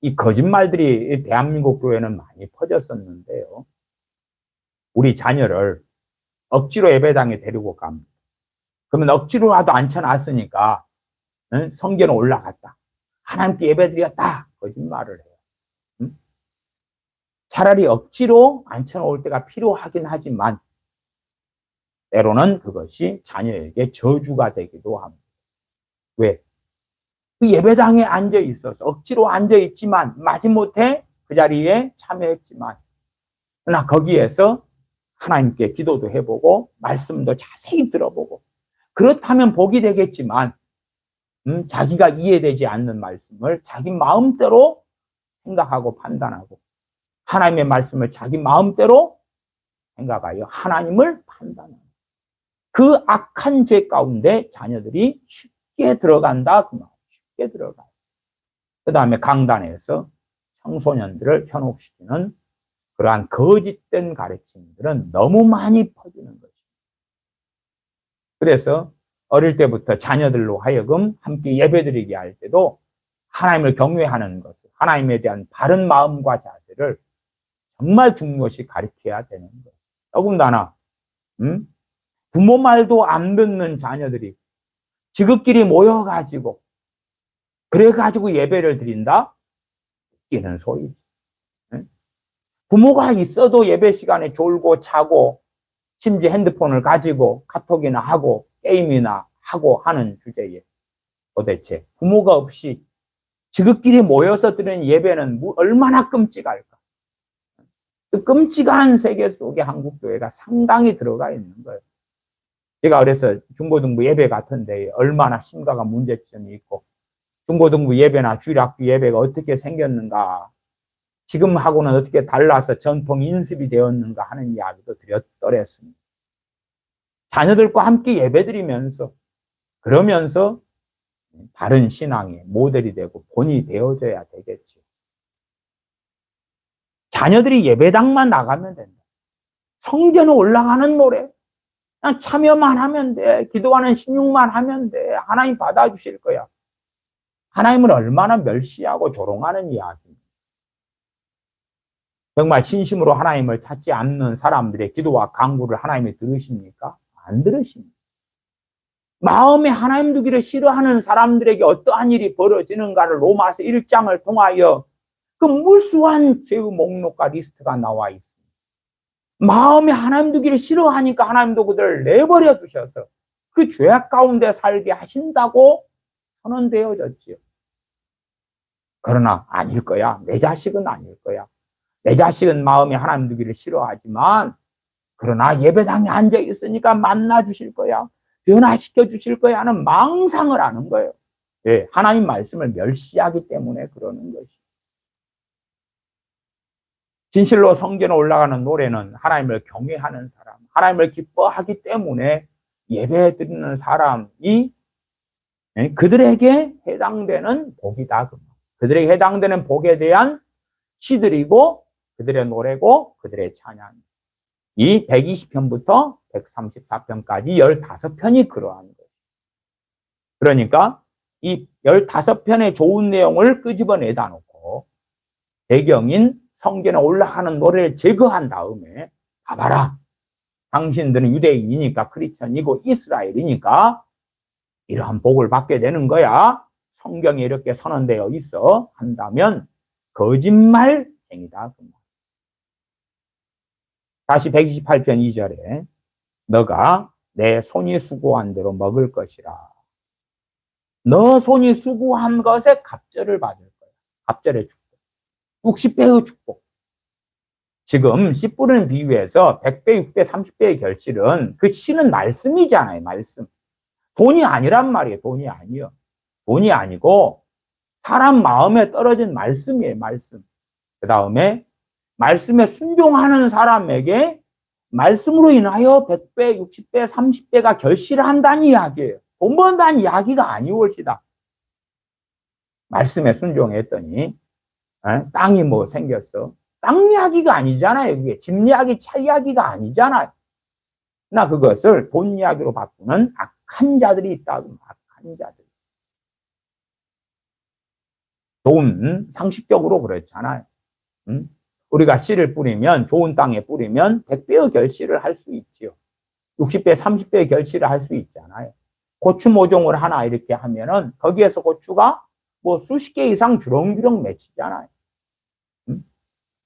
이 거짓말들이 대한민국 교회는 많이 퍼졌었는데요. 우리 자녀를 억지로 예배당에 데리고 갑니다. 그러면 억지로라도 앉혀놨으니까 성전에 올라갔다. 하나님께 예배드렸다. 거짓말을 해요. 차라리 억지로 앉혀놓을 때가 필요하긴 하지만 때로는 그것이 자녀에게 저주가 되기도 합니다. 왜? 그 예배당에 앉아 있어서 억지로 앉아 있지만 마지못해 그 자리에 참여했지만 그러나 거기에서 하나님께 기도도 해보고 말씀도 자세히 들어보고 그렇다면 복이 되겠지만 자기가 이해되지 않는 말씀을 자기 마음대로 생각하고 판단하고 하나님의 말씀을 자기 마음대로 생각하여 하나님을 판단하는 그 악한 죄 가운데 자녀들이 쉽게 들어간다. 그 말. 쉽게 들어가요. 그 다음에 강단에서 청소년들을 현혹시키는 그러한 거짓된 가르침들은 너무 많이 퍼지는 것입니다. 그래서 어릴 때부터 자녀들로 하여금 함께 예배드리게 할 때도 하나님을 경외하는 것을, 하나님에 대한 바른 마음과 자세를 정말 중요시 가르쳐야 되는 거예요. 더군다나 부모 말도 안 듣는 자녀들이 지극끼리 모여가지고 그래가지고 예배를 드린다? 웃기는 소리지. 부모가 있어도 예배 시간에 졸고 자고 심지어 핸드폰을 가지고 카톡이나 하고 게임이나 하고 하는 주제에 도대체 부모가 없이 지극끼리 모여서 드리는 예배는 얼마나 끔찍할까? 그 끔찍한 세계 속에 한국교회가 상당히 들어가 있는 거예요. 제가 그래서 중고등부 예배 같은데 얼마나 심각한 문제점이 있고 중고등부 예배나 주일학교 예배가 어떻게 생겼는가 지금하고는 어떻게 달라서 전통 인습이 되었는가 하는 이야기도 드렸더랬습니다. 자녀들과 함께 예배드리면서 그러면서 바른 신앙의 모델이 되고 본이 되어줘야 되겠죠. 자녀들이 예배당만 나가면 된다. 성전에 올라가는 노래 그냥 참여만 하면 돼. 기도하는 신용만 하면 돼. 하나님 받아주실 거야. 하나님을 얼마나 멸시하고 조롱하는 이야기입니다. 정말 진심으로 하나님을 찾지 않는 사람들의 기도와 간구를 하나님이 들으십니까? 안 들으십니다. 마음에 하나님 두기를 싫어하는 사람들에게 어떠한 일이 벌어지는가를 로마서 1장을 통하여 그 무수한 죄의 목록과 리스트가 나와 있습니다. 마음에 하나님 두기를 싫어하니까 하나님도 그들을 내버려 두셔서 그 죄악 가운데 살게 하신다고 선언되어졌지요. 그러나 아닐 거야. 내 자식은 아닐 거야. 내 자식은 마음에 하나님 두기를 싫어하지만 그러나 예배당에 앉아 있으니까 만나 주실 거야. 변화시켜 주실 거야 하는 망상을 하는 거예요. 예, 하나님 말씀을 멸시하기 때문에 그러는 것이. 진실로 성전에 올라가는 노래는 하나님을 경외하는 사람, 하나님을 기뻐하기 때문에 예배 드리는 사람이 그들에게 해당되는 복이다. 그들에게 해당되는 복에 대한 시들이고 그들의 노래고 그들의 찬양. 이 120편부터 134편까지 15편이 그러한 거예요. 그러니까 이 15편의 좋은 내용을 끄집어내다 놓고 배경인 성전에 올라가는 노래를 제거한 다음에 봐봐라. 당신들은 유대인이니까 크리스천이고 이스라엘이니까 이러한 복을 받게 되는 거야. 성경에 이렇게 선언되어 있어 한다면 거짓말쟁이다. 다시 128편 2절에 너가 내 손이 수고한 대로 먹을 것이라. 너 손이 수고한 것에 갑절을 받을 거야. 갑절의 축복. 60배의 축복. 지금 씨 뿌리는 비유에서 100배, 6배, 30배의 결실은 그 씨는 말씀이잖아요. 말씀. 돈이 아니란 말이에요. 돈이 아니요. 돈이 아니고 사람 마음에 떨어진 말씀이에요. 말씀. 그 다음에 말씀에 순종하는 사람에게 말씀으로 인하여 100배, 60배, 30배가 결실을 한다는 이야기예요. 돈 번다는 이야기가 아니올시다. 말씀에 순종했더니 땅이 뭐 생겼어. 땅 이야기가 아니잖아요. 그게 집 이야기, 차 이야기가 아니잖아요. 나 그것을 돈 이야기로 바꾸는 악한 자들이 있다. 악한 자들. 좋은 상식적으로 그렇잖아요. 우리가 씨를 뿌리면 좋은 땅에 뿌리면 100배의 결실을 할 수 있지요. 60배, 30배의 결실을 할 수 있잖아요. 고추 모종을 하나 이렇게 하면은 거기에서 고추가 뭐 수십 개 이상 주렁주렁 맺히잖아요.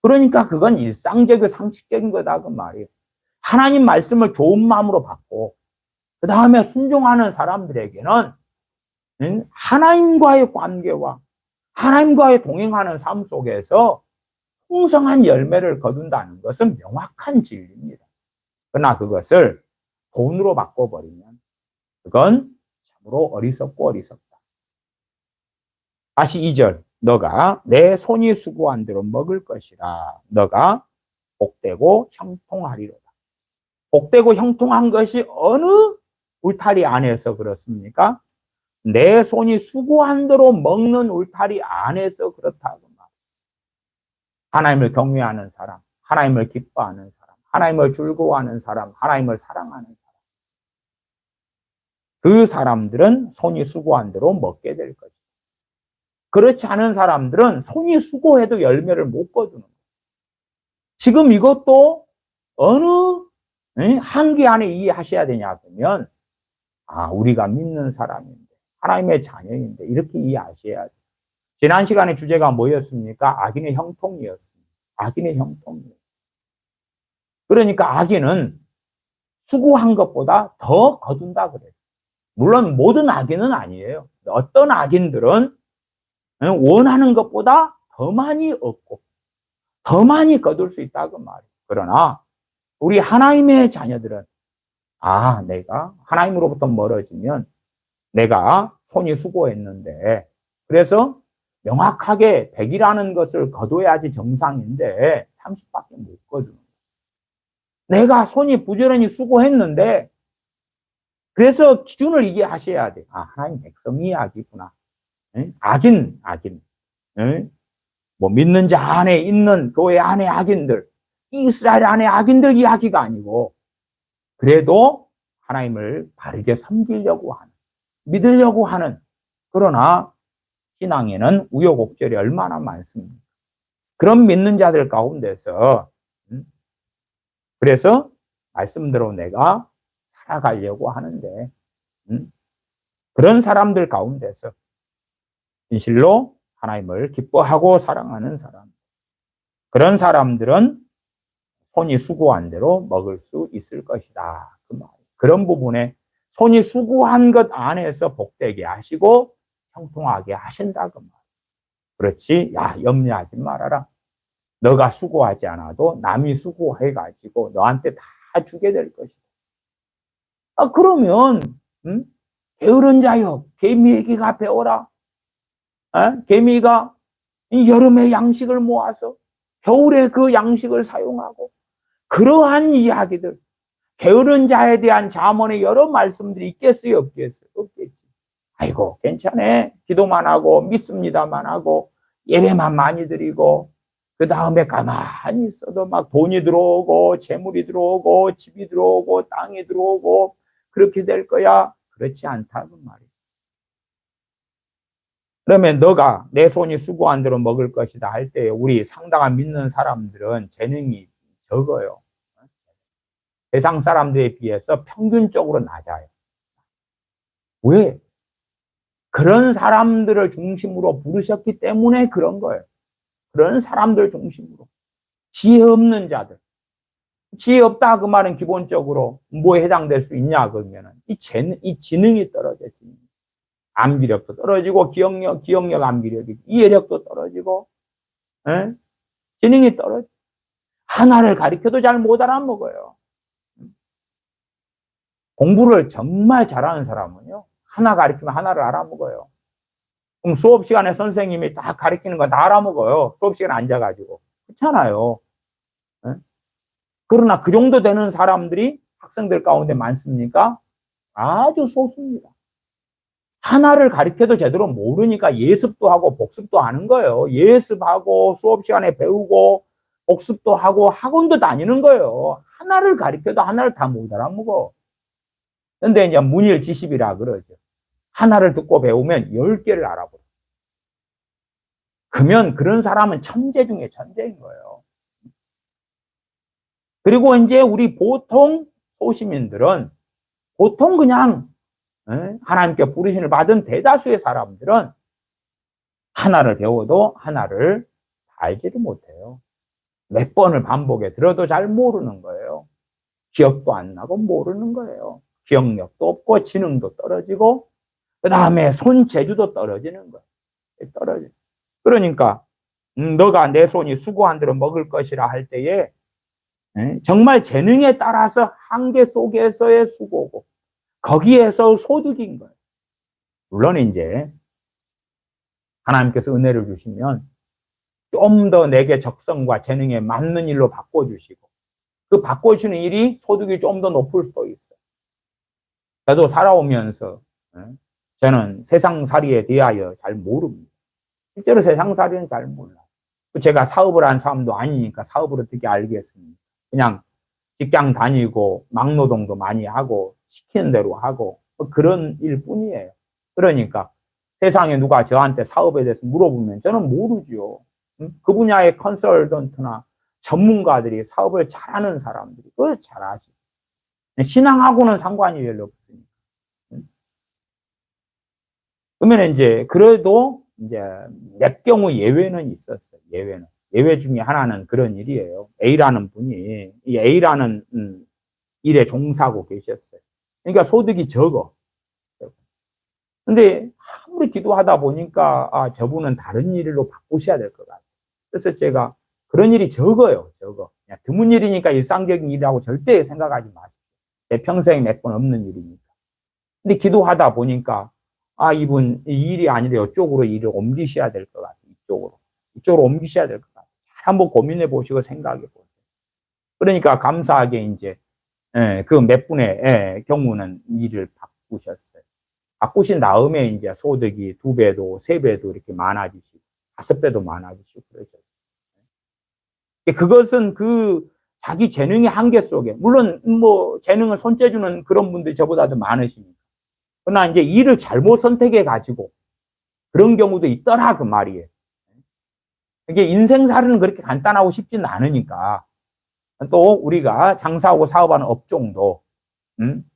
그러니까 그건 일상적이고 상식적인 거다 그 말이에요. 하나님 말씀을 좋은 마음으로 받고 그 다음에 순종하는 사람들에게는 하나님과의 관계와 하나님과의 동행하는 삶 속에서 풍성한 열매를 거둔다는 것은 명확한 진리입니다. 그러나 그것을 돈으로 바꿔버리면 그건 참으로 어리석고 어리석다. 다시 2절. 너가 내 손이 수고한 대로 먹을 것이라. 너가 복되고 형통하리로다. 복되고 형통한 것이 어느 울타리 안에서 그렇습니까? 내 손이 수고한 대로 먹는 울타리 안에서 그렇다고 말이에요. 하나님을 경외하는 사람, 하나님을 기뻐하는 사람, 하나님을 즐거워하는 사람, 하나님을 사랑하는 사람. 그 사람들은 손이 수고한 대로 먹게 될 것이다. 그렇지 않은 사람들은 손이 수고해도 열매를 못 거두는 거예요. 지금 이것도 어느 한계 안에 이해하셔야 되냐 그러면 우리가 믿는 사람인데 하나님의 자녀인데 이렇게 이해하셔야 돼요. 지난 시간에 주제가 뭐였습니까? 악인의 형통이었습니다. 악인의 형통이었습니다. 그러니까 악인은 수고한 것보다 더 거둔다 그래요. 물론 모든 악인은 아니에요. 어떤 악인들은 원하는 것보다 더 많이 얻고 더 많이 거둘 수 있다고 말이에요. 그러나 우리 하나님의 자녀들은 내가 하나님으로부터 멀어지면 내가 손이 수고했는데 그래서 명확하게 100이라는 것을 거둬야지 정상인데 30밖에 못 거두는 거예요. 내가 손이 부지런히 수고했는데 그래서 기준을 이해하셔야 돼요. 하나님 백성이 악이구나. 악인. 뭐 믿는 자 안에 있는 교회 안에 악인들, 이스라엘 안에 악인들 이야기가 아니고 그래도 하나님을 바르게 섬기려고 하는, 믿으려고 하는 그러나 신앙에는 우여곡절이 얼마나 많습니까? 그런 믿는 자들 가운데서 그래서 말씀대로 내가 살아가려고 하는데 그런 사람들 가운데서 진실로 하나님을 기뻐하고 사랑하는 사람 그런 사람들은 손이 수고한 대로 먹을 수 있을 것이다. 그 말. 그런 부분에 손이 수고한 것 안에서 복되게 하시고 형통하게 하신다. 그 말. 그렇지? 염려하지 말아라. 너가 수고하지 않아도 남이 수고해가지고 너한테 다 주게 될 것이다. 그러면 게으른 자여 개미에게가 배워라. 개미가 여름에 양식을 모아서 겨울에 그 양식을 사용하고 그러한 이야기들 게으른 자에 대한 잠언의 여러 말씀들이 있겠어요 없겠어요? 없겠지. 아이고 괜찮아. 기도만 하고 믿습니다만 하고 예배만 많이 드리고 그 다음에 가만히 있어도 막 돈이 들어오고 재물이 들어오고 집이 들어오고 땅이 들어오고 그렇게 될 거야. 그렇지 않다는 말이야. 그러면 너가 내 손이 수고한 대로 먹을 것이다 할 때 우리 상당한 믿는 사람들은 재능이 적어요. 세상 사람들에 비해서 평균적으로 낮아요. 왜? 그런 사람들을 중심으로 부르셨기 때문에 그런 거예요. 그런 사람들 중심으로. 지혜 없는 자들. 지혜 없다 그 말은 기본적으로 뭐에 해당될 수 있냐 그러면은 이 지능이 떨어져. 암기력도 떨어지고 기억력 암기력이 이해력도 떨어지고 지능이 떨어져. 하나를 가르쳐도 잘 못 알아먹어요. 공부를 정말 잘하는 사람은요. 하나 가르치면 하나를 알아먹어요. 그럼 수업 시간에 선생님이 다 가르치는 거 다 알아먹어요. 수업 시간에 앉아가지고. 그렇잖아요. 그러나 그 정도 되는 사람들이 학생들 가운데 많습니까? 아주 소수입니다. 하나를 가르쳐도 제대로 모르니까 예습도 하고 복습도 하는 거예요. 예습하고 수업 시간에 배우고 복습도 하고 학원도 다니는 거예요. 하나를 가르쳐도 하나를 다 못 알아먹어. 근데 이제 문일지십이라 그러죠. 하나를 듣고 배우면 10개를 알아버려. 그러면 그런 사람은 천재 중에 천재인 거예요. 그리고 이제 우리 보통 소시민들은 보통 그냥 하나님께 부르심을 받은 대다수의 사람들은 하나를 배워도 하나를 알지를 못해요. 몇 번을 반복해 들어도 잘 모르는 거예요. 기억도 안 나고 모르는 거예요. 기억력도 없고 지능도 떨어지고 그 다음에 손재주도 떨어지는 거예요. 떨어져. 그러니까 너가 내 손이 수고한 대로 먹을 것이라 할 때에 정말 재능에 따라서 한계 속에서의 수고고 거기에서 소득인 거예요. 물론 이제 하나님께서 은혜를 주시면 좀 더 내게 적성과 재능에 맞는 일로 바꿔주시고 그 바꿔주시는 일이 소득이 좀 더 높을 수도 있어요. 저도 살아오면서 저는 세상살이에 대하여 잘 모릅니다. 실제로 세상살이는 잘 몰라요. 제가 사업을 한 사람도 아니니까 사업을 어떻게 알겠습니까? 그냥 직장 다니고 막노동도 많이 하고 시키는 대로 하고 그런 일뿐이에요. 그러니까 세상에 누가 저한테 사업에 대해서 물어보면 저는 모르죠. 그 분야의 컨설턴트나 전문가들이 사업을 잘하는 사람들이 그걸 잘하지. 신앙하고는 상관이 별로 없으니까. 그러면 이제 그래도 이제 몇 경우 예외는 있었어요. 예외 중에 하나는 그런 일이에요. A라는 분이 이 A라는 일에 종사하고 계셨어요. 그러니까 소득이 적어. 근데 아무리 기도하다 보니까 저분은 다른 일로 바꾸셔야 될 것 같아요. 그래서 제가 그런 일이 적어요. 적어. 그냥 드문 일이니까 일상적인 일이라고 절대 생각하지 마시고. 내 평생에 몇 번 없는 일이니까. 근데 기도하다 보니까 이분 이 일이 아니라 이쪽으로 일을 옮기셔야 될 것 같아요. 이쪽으로 옮기셔야 될 것 같아요. 한번 고민해 보시고 생각해 보세요. 그러니까 감사하게 이제 그 몇 분의 경우는 일을 바꾸셨어요. 바꾸신 다음에 이제 소득이 2배도 3배도 이렇게 많아지시고 5배도 많아지시고 그러셨어요. 그것은 그 자기 재능의 한계 속에 물론 뭐 재능을 손재주는 그런 분들이 저보다도 많으시니까 그러나 이제 일을 잘못 선택해 가지고 그런 경우도 있더라 그 말이에요. 이게 인생살이는 그렇게 간단하고 쉽지는 않으니까 또 우리가 장사하고 사업하는 업종도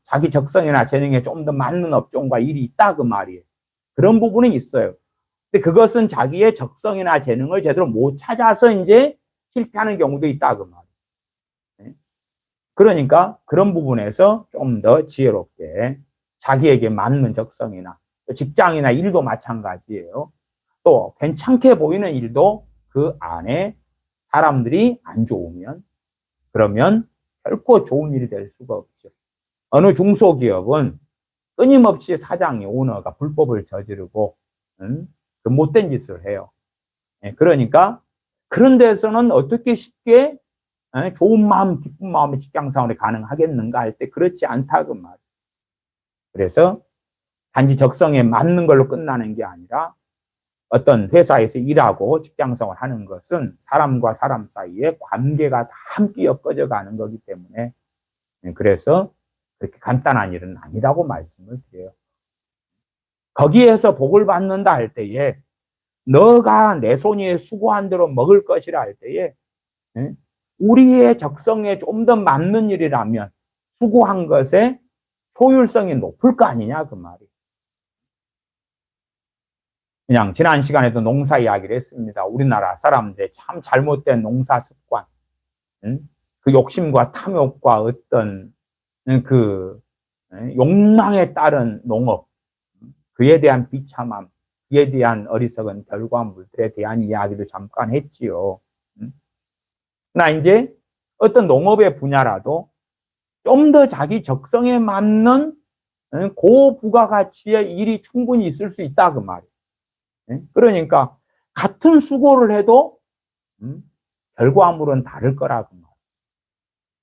자기 적성이나 재능에 좀 더 맞는 업종과 일이 있다 그 말이에요. 그런 부분은 있어요. 근데 그것은 자기의 적성이나 재능을 제대로 못 찾아서 이제 실패하는 경우도 있다 그 말이에요. 그러니까 그런 부분에서 좀 더 지혜롭게 자기에게 맞는 적성이나 직장이나 일도 마찬가지예요. 또 괜찮게 보이는 일도 그 안에 사람들이 안 좋으면 그러면 결코 좋은 일이 될 수가 없죠. 어느 중소기업은 끊임없이 사장이 오너가 불법을 저지르고 그 못된 짓을 해요. 그러니까 그런 데서는 어떻게 쉽게 좋은 마음, 기쁜 마음의 직장생활이 가능하겠는가 할 때 그렇지 않다 그 말이에요. 그래서 단지 적성에 맞는 걸로 끝나는 게 아니라 어떤 회사에서 일하고 직장생활 하는 것은 사람과 사람 사이에 관계가 다 함께 엮어져 가는 거기 때문에 그래서 그렇게 간단한 일은 아니라고 말씀을 드려요. 거기에서 복을 받는다 할 때에 너가 내 손이 수고한 대로 먹을 것이라 할 때에 우리의 적성에 좀 더 맞는 일이라면 수고한 것에 효율성이 높을 거 아니냐 그 말이에요. 그냥 지난 시간에도 농사 이야기를 했습니다. 우리나라 사람들의 참 잘못된 농사 습관, 그 욕심과 탐욕과 어떤 그 욕망에 따른 농업, 그에 대한 비참함, 그에 대한 어리석은 결과물들에 대한 이야기도 잠깐 했지요. 나 이제 어떤 농업의 분야라도 좀 더 자기 적성에 맞는 고부가가치의 일이 충분히 있을 수 있다 그 말이에요. 그러니까 같은 수고를 해도 결과물은 다를 거라 그 말이에요.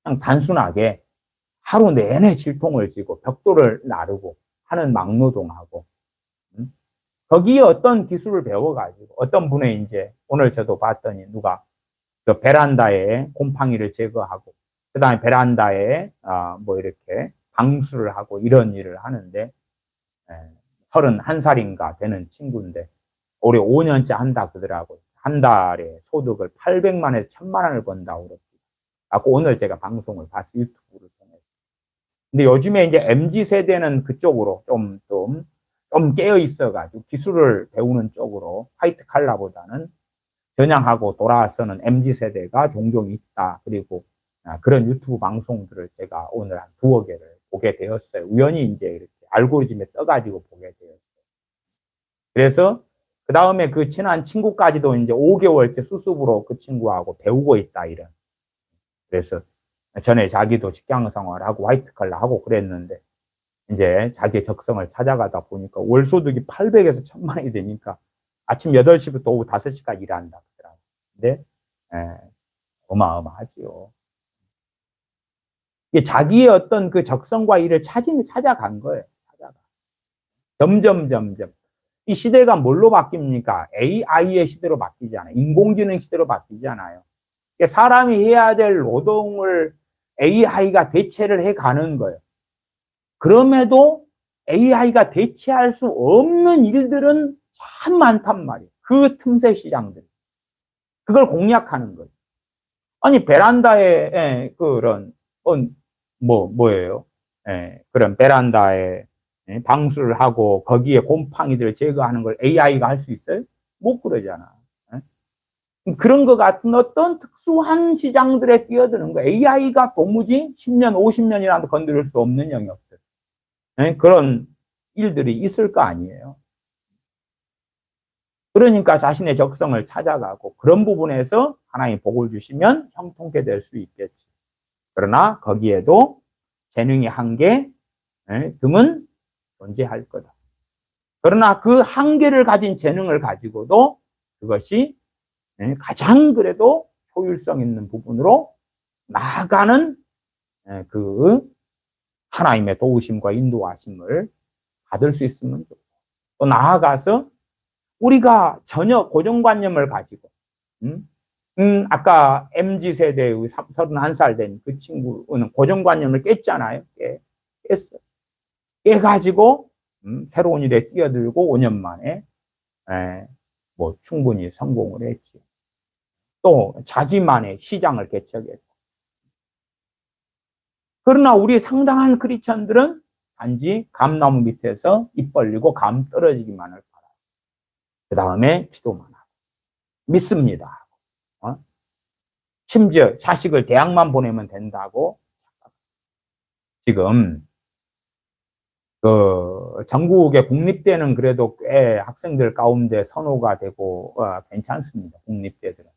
그냥 단순하게 하루 내내 질통을 지고 벽돌을 나르고 하는 막노동하고 거기에 어떤 기술을 배워가지고 어떤 분의 이제 오늘 저도 봤더니 누가 그 베란다에 곰팡이를 제거하고 그 다음에 베란다에 뭐 이렇게 방수를 하고 이런 일을 하는데 31살인가 되는 친구인데 올해 5년째 한다 그러더라고요. 한 달에 소득을 800만에서 1000만 원을 번다고 그랬어요. 오늘 제가 방송을 봤어요. 유튜브를 통해서. 근데 요즘에 이제 MZ 세대는 그쪽으로 좀 깨어 있어가지고 기술을 배우는 쪽으로 화이트 칼라보다는 전향하고 돌아서는 MZ세대가 종종 있다. 그리고 그런 유튜브 방송들을 제가 오늘 한 2여 개를 보게 되었어요. 우연히 이제 이렇게 알고리즘에 떠가지고 보게 되었어요. 그래서 그 다음에 그 친한 친구까지도 이제 5개월째 수습으로 그 친구하고 배우고 있다, 이런. 그래서 전에 자기도 직장 생활하고 화이트 칼라 하고 그랬는데, 이제 자기의 적성을 찾아가다 보니까 월 소득이 800에서 1000만이 되니까 아침 8시부터 오후 5시까지 일한다 그러더라고요. 근데 어마어마하지요. 이게 자기의 어떤 그 적성과 일을 찾아간 거예요. 찾아가. 점점. 이 시대가 뭘로 바뀝니까? AI의 시대로 바뀌잖아요. 인공지능 시대로 바뀌잖아요. 사람이 해야 될 노동을 AI가 대체를 해가는 거예요. 그럼에도 AI가 대체할 수 없는 일들은 참 많단 말이에요. 그 틈새 시장들. 그걸 공략하는 거예요. 아니, 베란다에 그런 뭐예요? 그런 베란다에 방수를 하고 거기에 곰팡이들을 제거하는 걸 AI가 할 수 있어요? 못 그러잖아. 그런 것 같은 어떤 특수한 시장들에 뛰어드는 거. AI가 도무지 10년, 50년이라도 건드릴 수 없는 영역들. 그런 일들이 있을 거 아니에요. 그러니까 자신의 적성을 찾아가고 그런 부분에서 하나님 복을 주시면 형통케 될 수 있겠지. 그러나 거기에도 재능의 한계 등은 존재할 거다. 그러나 그 한계를 가진 재능을 가지고도 그것이 가장 그래도 효율성 있는 부분으로 나아가는 그 하나님의 도우심과 인도하심을 받을 수 있으면 좋고, 또 나아가서 우리가 전혀 고정관념을 가지고 아까 MZ세대의 31살 된 그 친구는 고정관념을 깼잖아요. 깼어. 깨가지고 새로운 일에 뛰어들고 5년 만에 뭐 충분히 성공을 했지. 또 자기만의 시장을 개척했고. 그러나 우리 상당한 크리스천들은 단지 감나무 밑에서 입 벌리고 감 떨어지기만을 바라요. 그 다음에 기도만 하고 믿습니다. 심지어 자식을 대학만 보내면 된다고. 지금 그 전국의 국립대는 그래도 꽤 학생들 가운데 선호가 되고 괜찮습니다. 국립대들은.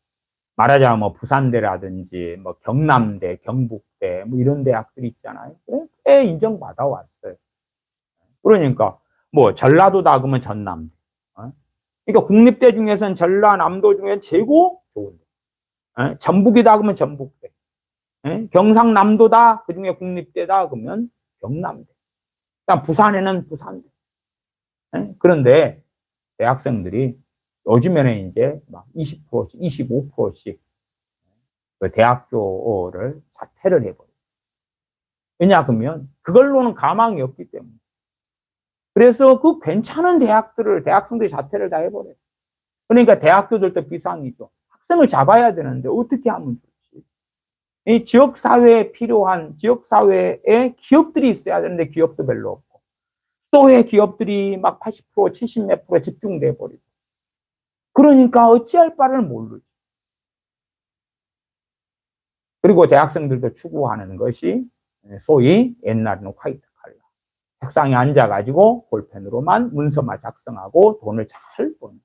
말하자면 뭐 부산대라든지 뭐 경남대, 경북대 뭐 이런 대학들이 있잖아요. 꽤 인정받아 왔어요. 그러니까 뭐 전라도다 그러면 전남대. 그러니까 국립대 중에서는 전라남도 중에 최고 좋은데. 전북이다 그러면 전북대. 경상남도다 그중에 국립대다 그러면 경남대. 그러니까 부산에는 부산대. 그런데 대학생들이 요즘에는 이제 막 20%씩, 25%씩 그 대학교를 자퇴를 해버려요. 왜냐 그러면 그걸로는 가망이 없기 때문에. 그래서 그 괜찮은 대학들을 대학생들이 자퇴를 다 해버려요. 그러니까 대학교들도 비상이죠. 학생을 잡아야 되는데 어떻게 하면 좋지? 이 지역사회에 필요한 지역사회에 기업들이 있어야 되는데 기업도 별로 없고 또의 기업들이 막 80%, 70 몇 프로 집중돼 버리고 그러니까 어찌할 바를 모르지. 그리고 대학생들도 추구하는 것이 소위 옛날에는 화이트 칼라. 책상에 앉아가지고 볼펜으로만 문서만 작성하고 돈을 잘 버는.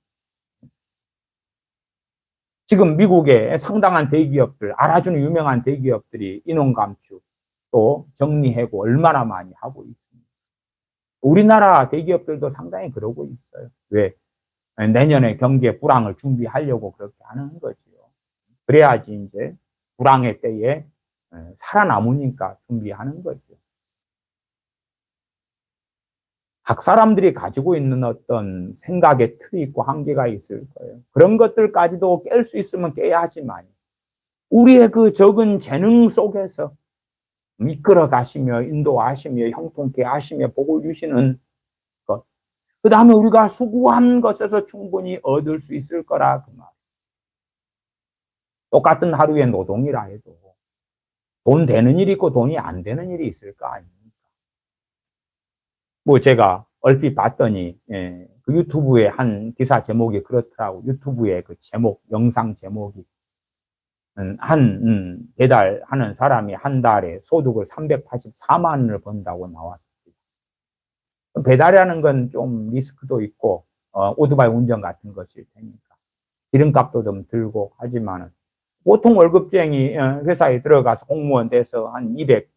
지금 미국의 상당한 대기업들, 알아주는 유명한 대기업들이 인원 감축, 또 정리해고 얼마나 많이 하고 있습니다. 우리나라 대기업들도 상당히 그러고 있어요. 왜? 내년에 경제 불황을 준비하려고 그렇게 하는 거지요. 그래야지 이제 불황의 때에 살아남으니까 준비하는 거죠. 각 사람들이 가지고 있는 어떤 생각의 틀이 있고 한계가 있을 거예요. 그런 것들까지도 깰 수 있으면 깨야 하지만 우리의 그 적은 재능 속에서 이끌어 가시며 인도하시며 형통케 하시며 복을 주시는 것. 그 다음에 우리가 수고한 것에서 충분히 얻을 수 있을 거라 그 말. 똑같은 하루의 노동이라 해도 돈 되는 일이 있고 돈이 안 되는 일이 있을 거 아닙니까? 뭐 제가 얼핏 봤더니 그 유튜브의 한 기사 제목이 그렇더라고. 유튜브의 그 제목, 영상 제목이 배달하는 사람이 한 달에 소득을 384만 원을 번다고 나왔습니다. 배달이라는 건 좀 리스크도 있고 오토바이 운전 같은 것일 테니까 기름값도 좀 들고 하지만은 보통 월급쟁이 회사에 들어가서 공무원 돼서 한 200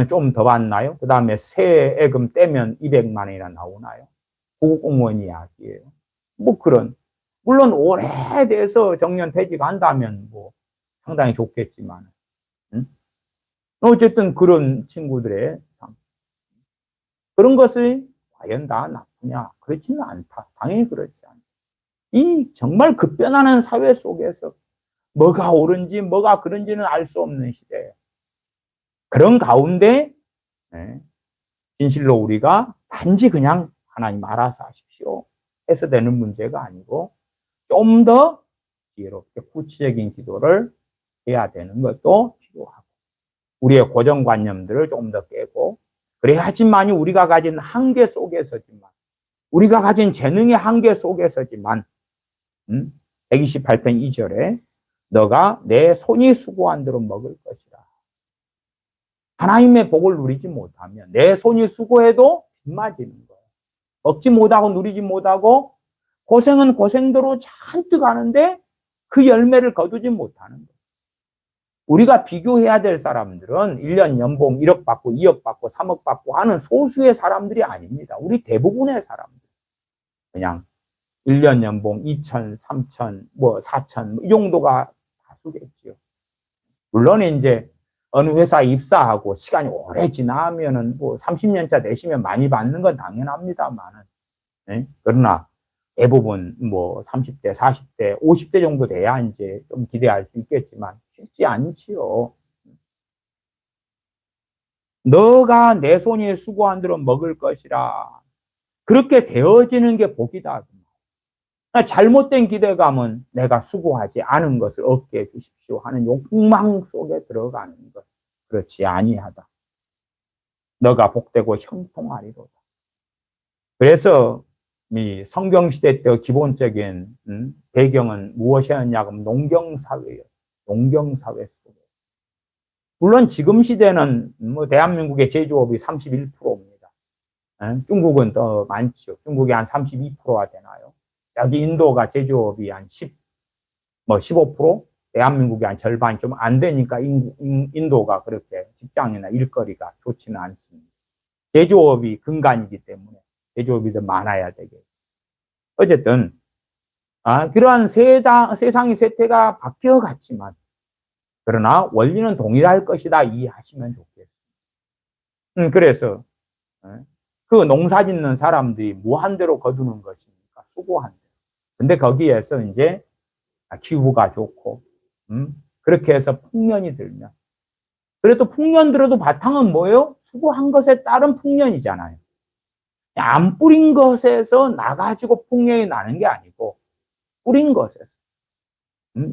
좀 더 받나요? 그 다음에 세액금 떼면 200만 원이나 나오나요? 고급 공무원 이야기예요. 뭐 그런 물론 오래돼서 정년 퇴직한다면 뭐 상당히 좋겠지만 어쨌든 그런 친구들의 삶 그런 것을 과연 다 나쁘냐? 그렇지는 않다. 당연히 그렇지 않다. 이 정말 급변하는 사회 속에서 뭐가 옳은지 뭐가 그런지는 알 수 없는 시대. 그런 가운데 진실로 우리가 단지 그냥 하나님 알아서 하십시오 해서 되는 문제가 아니고 좀 더 지혜롭게 구체적인 기도를 해야 되는 것도 필요하고 우리의 고정관념들을 좀 더 깨고 그래야지만이 우리가 가진 한계 속에서지만 우리가 가진 재능의 한계 속에서지만 128편 2절에 너가 내 손이 수고한 대로 먹을 것이라. 하나님의 복을 누리지 못하면 내 손이 수고해도 빗맞이는 거예요. 먹지 못하고 누리지 못하고 고생은 고생대로 잔뜩 하는데 그 열매를 거두지 못하는 거예요. 우리가 비교해야 될 사람들은 1년 연봉 1억 받고 2억 받고 3억 받고 하는 소수의 사람들이 아닙니다. 우리 대부분의 사람들. 그냥 1년 연봉 2천, 3천, 뭐 4천 이 정도가 다수겠지요. 물론 이제 어느 회사에 입사하고 시간이 오래 지나면은 뭐 30년차 되시면 많이 받는 건 당연합니다만은 그러나 대부분 뭐 30대, 40대, 50대 정도 돼야 이제 좀 기대할 수 있겠지만 쉽지 않지요. 너가 내 손이 수고한 대로 먹을 것이라. 그렇게 되어지는 게 복이다. 잘못된 기대감은 내가 수고하지 않은 것을 얻게 해주십시오 하는 욕망 속에 들어가는 것. 그렇지 아니하다. 너가 복되고 형통하리로다. 그래서 이 성경시대 때 기본적인 배경은 무엇이었냐고 하면 농경사회였어요. 농경사회 속에. 물론 지금 시대는 뭐 대한민국의 제조업이 31%입니다. 중국은 더 많죠. 중국이 한 32%가 되나요? 여기 인도가 제조업이 한 15%? 대한민국이 한 절반이 좀 안 되니까 인도가 그렇게 직장이나 일거리가 좋지는 않습니다. 제조업이 근간이기 때문에 제조업이 더 많아야 되겠죠. 어쨌든 그러한 세상의 세태가 바뀌어갔지만 그러나 원리는 동일할 것이다 이해하시면 좋겠습니다. 그래서 그 농사 짓는 사람들이 무한대로 거두는 것이니까 수고한 대로. 근데 거기에서 이제 기후가 좋고 그렇게 해서 풍년이 들면 그래도 풍년 들어도 바탕은 뭐예요? 수고한 것에 따른 풍년이잖아요. 안 뿌린 것에서 나가지고 풍년이 나는 게 아니고 뿌린 것에서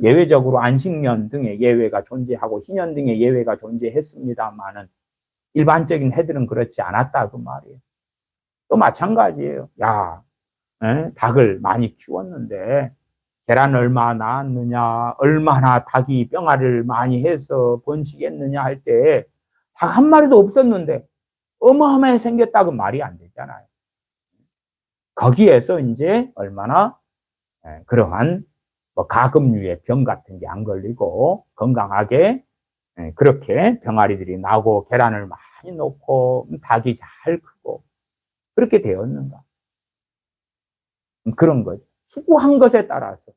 예외적으로 안식년 등의 예외가 존재하고 희년 등의 예외가 존재했습니다만은 일반적인 해들은 그렇지 않았다 그 말이에요. 또 마찬가지예요. 야, 닭을 많이 키웠는데 계란 얼마나 낳았느냐, 얼마나 닭이 병아리를 많이 해서 번식했느냐 할 때 닭 한 마리도 없었는데 어마어마하게 생겼다 그 말이 안 되잖아요. 거기에서 이제 얼마나 그러한 뭐 가금류의 병 같은 게 안 걸리고 건강하게 그렇게 병아리들이 나고 계란을 많이 놓고 닭이 잘 크고 그렇게 되었는가. 그런 거죠. 수고한 것에 따라서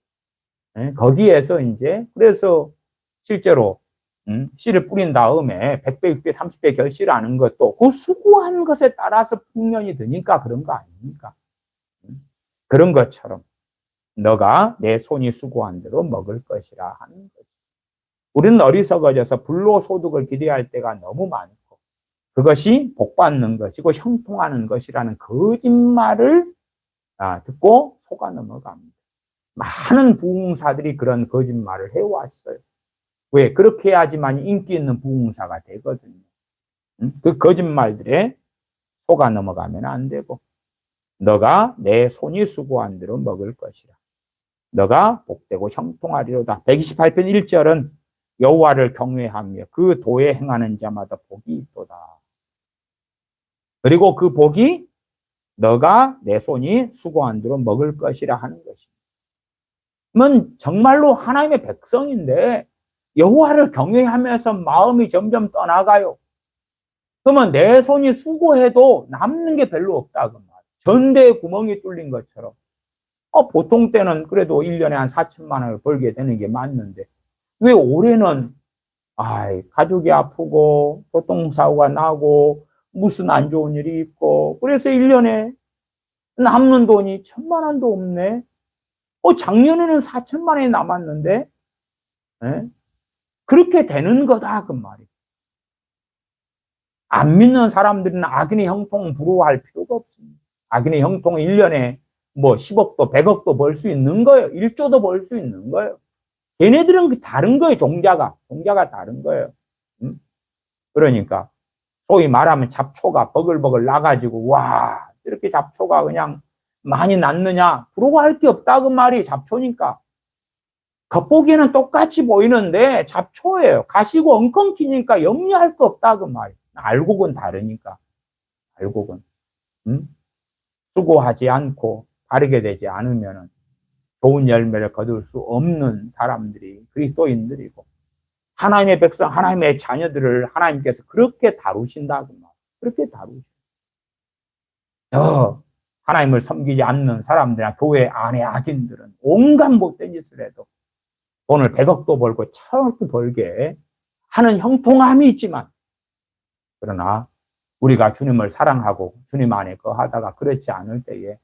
거기에서 이제 그래서 실제로 씨를 뿌린 다음에 100배, 6배, 30배 결실하는 것도 그 수고한 것에 따라서 풍년이 드니까 그런 거 아닙니까? 그런 것처럼 너가 내 손이 수고한 대로 먹을 것이라 하는 거죠. 우리는 어리석어져서 불로소득을 기대할 때가 너무 많고 그것이 복받는 것이고 형통하는 것이라는 거짓말을 듣고 속아 넘어갑니다. 많은 부흥사들이 그런 거짓말을 해왔어요. 왜? 그렇게 해야지만 인기 있는 부흥사가 되거든요. 그 거짓말들에 속아 넘어가면 안 되고 너가 내 손이 수고한 대로 먹을 것이라. 너가 복되고 형통하리로다. 128편 1절은 여호와를 경외하며 그 도에 행하는 자마다 복이 있도다. 그리고 그 복이 너가 내 손이 수고한 대로 먹을 것이라 하는 것입니다. 그러면 정말로 하나님의 백성인데 여호와를 경외하면서 마음이 점점 떠나가요. 그러면 내 손이 수고해도 남는 게 별로 없다 그 말. 전대에 구멍이 뚫린 것처럼. 보통 때는 그래도 1년에 한 4천만 원을 벌게 되는 게 맞는데 왜 올해는 가족이 아프고 교통사고가 나고 무슨 안 좋은 일이 있고 그래서 1년에 남는 돈이 1,000만 원도 없네. 작년에는 4천만 원이 남았는데 그렇게 되는 거다 그 말이에요. 안 믿는 사람들은 악인의 형통은 부러워할 필요가 없습니다. 악인의 형통은 1년에 뭐 10억도 100억도 벌 수 있는 거예요. 1조도 벌 수 있는 거예요. 걔네들은 다른 거예요. 종자가 다른 거예요. 그러니까 소위 말하면 잡초가 버글버글 나가지고 와 이렇게 잡초가 그냥 많이 났느냐 부러워할 게 없다 그 말이. 잡초니까 겉보기에는 똑같이 보이는데 잡초예요. 가시고 엉겅퀴니까 염려할 거 없다 그 말이. 알곡은 다르니까. 알곡은 수고하지 않고 바르게 되지 않으면 좋은 열매를 거둘 수 없는 사람들이 그리스도인들이고 하나님의 백성, 하나님의 자녀들을 하나님께서 그렇게 다루신다고 말. 그렇게 다루셔. 하나님을 섬기지 않는 사람들이나 교회 안에 악인들은 온갖 못된 짓을 해도 돈을 100억도 벌고 1,000억도 벌게 하는 형통함이 있지만 그러나 우리가 주님을 사랑하고 주님 안에 거하다가 그렇지 않을 때에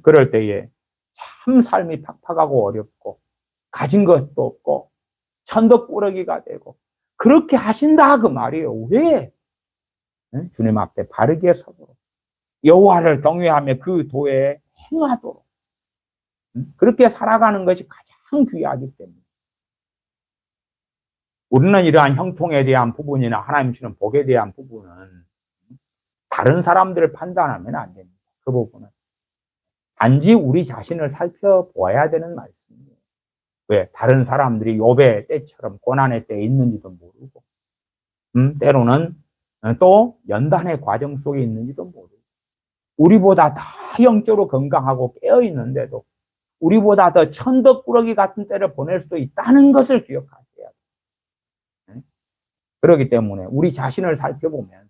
그럴 때에 참 삶이 팍팍하고 어렵고 가진 것도 없고 천덕꾸러기가 되고 그렇게 하신다 그 말이에요. 왜? 주님 앞에 바르게 서도록 여호와를 경외하며 그 도에 행하도록 그렇게 살아가는 것이 가장 귀하기 때문에 우리는 이러한 형통에 대한 부분이나 하나님 주는 복에 대한 부분은 다른 사람들을 판단하면 안 됩니다. 그 부분은 단지 우리 자신을 살펴보아야 되는 말씀이에요. 왜? 다른 사람들이 욥의 때처럼 고난의 때에 있는지도 모르고 때로는 또 연단의 과정 속에 있는지도 모르고 우리보다 다 영적으로 건강하고 깨어있는데도 우리보다 더 천덕꾸러기 같은 때를 보낼 수도 있다는 것을 기억하셔야 돼요. 그렇기 때문에 우리 자신을 살펴보면서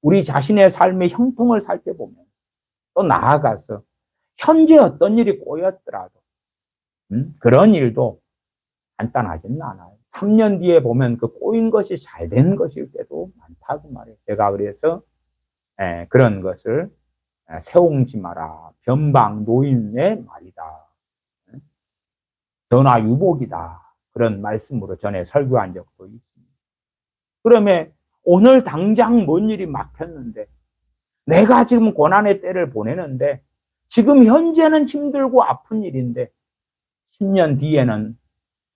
우리 자신의 삶의 형통을 살펴보면서 또 나아가서 현재 어떤 일이 꼬였더라도 그런 일도 간단하지는 않아요. 3년 뒤에 보면 그 꼬인 것이 잘 된 것일 때도 많다고 말해요. 제가 그래서 그런 것을 세옹지 마라. 변방 노인의 말이다. 전화유복이다. 그런 말씀으로 전에 설교한 적도 있습니다. 그러면 오늘 당장 뭔 일이 막혔는데 내가 지금 고난의 때를 보내는데 지금 현재는 힘들고 아픈 일인데 10년 뒤에는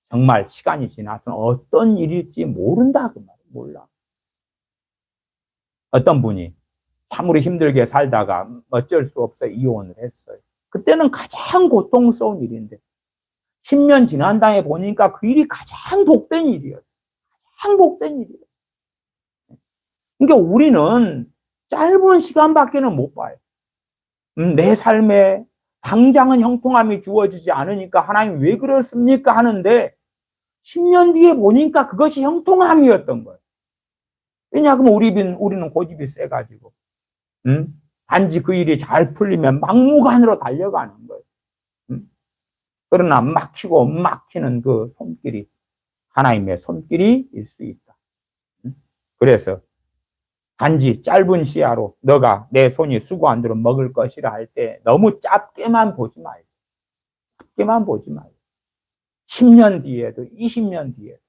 정말 시간이 지나서 어떤 일일지 모른다 그 말이에요. 몰라. 어떤 분이 참으로 힘들게 살다가 어쩔 수 없어 이혼을 했어요. 그때는 가장 고통스러운 일인데 10년 지난 다음에 보니까 그 일이 가장 복된 일이었어요. 가장 복된 일이었어요. 그러니까 우리는 짧은 시간밖에는 못 봐요. 내 삶에 당장은 형통함이 주어지지 않으니까 하나님 왜 그렇습니까 하는데 10년 뒤에 보니까 그것이 형통함이었던 거예요. 왜냐하면 우리는 고집이 세가지고 단지 그 일이 잘 풀리면 막무가내로 달려가는 거예요. 그러나 막히는 그 손길이 하나님의 손길일 수 있다. 그래서 단지 짧은 시야로 너가 내 손이 수고한 대로 먹을 것이라 할 때 너무 짧게만 보지 말고 10년 뒤에도 20년 뒤에도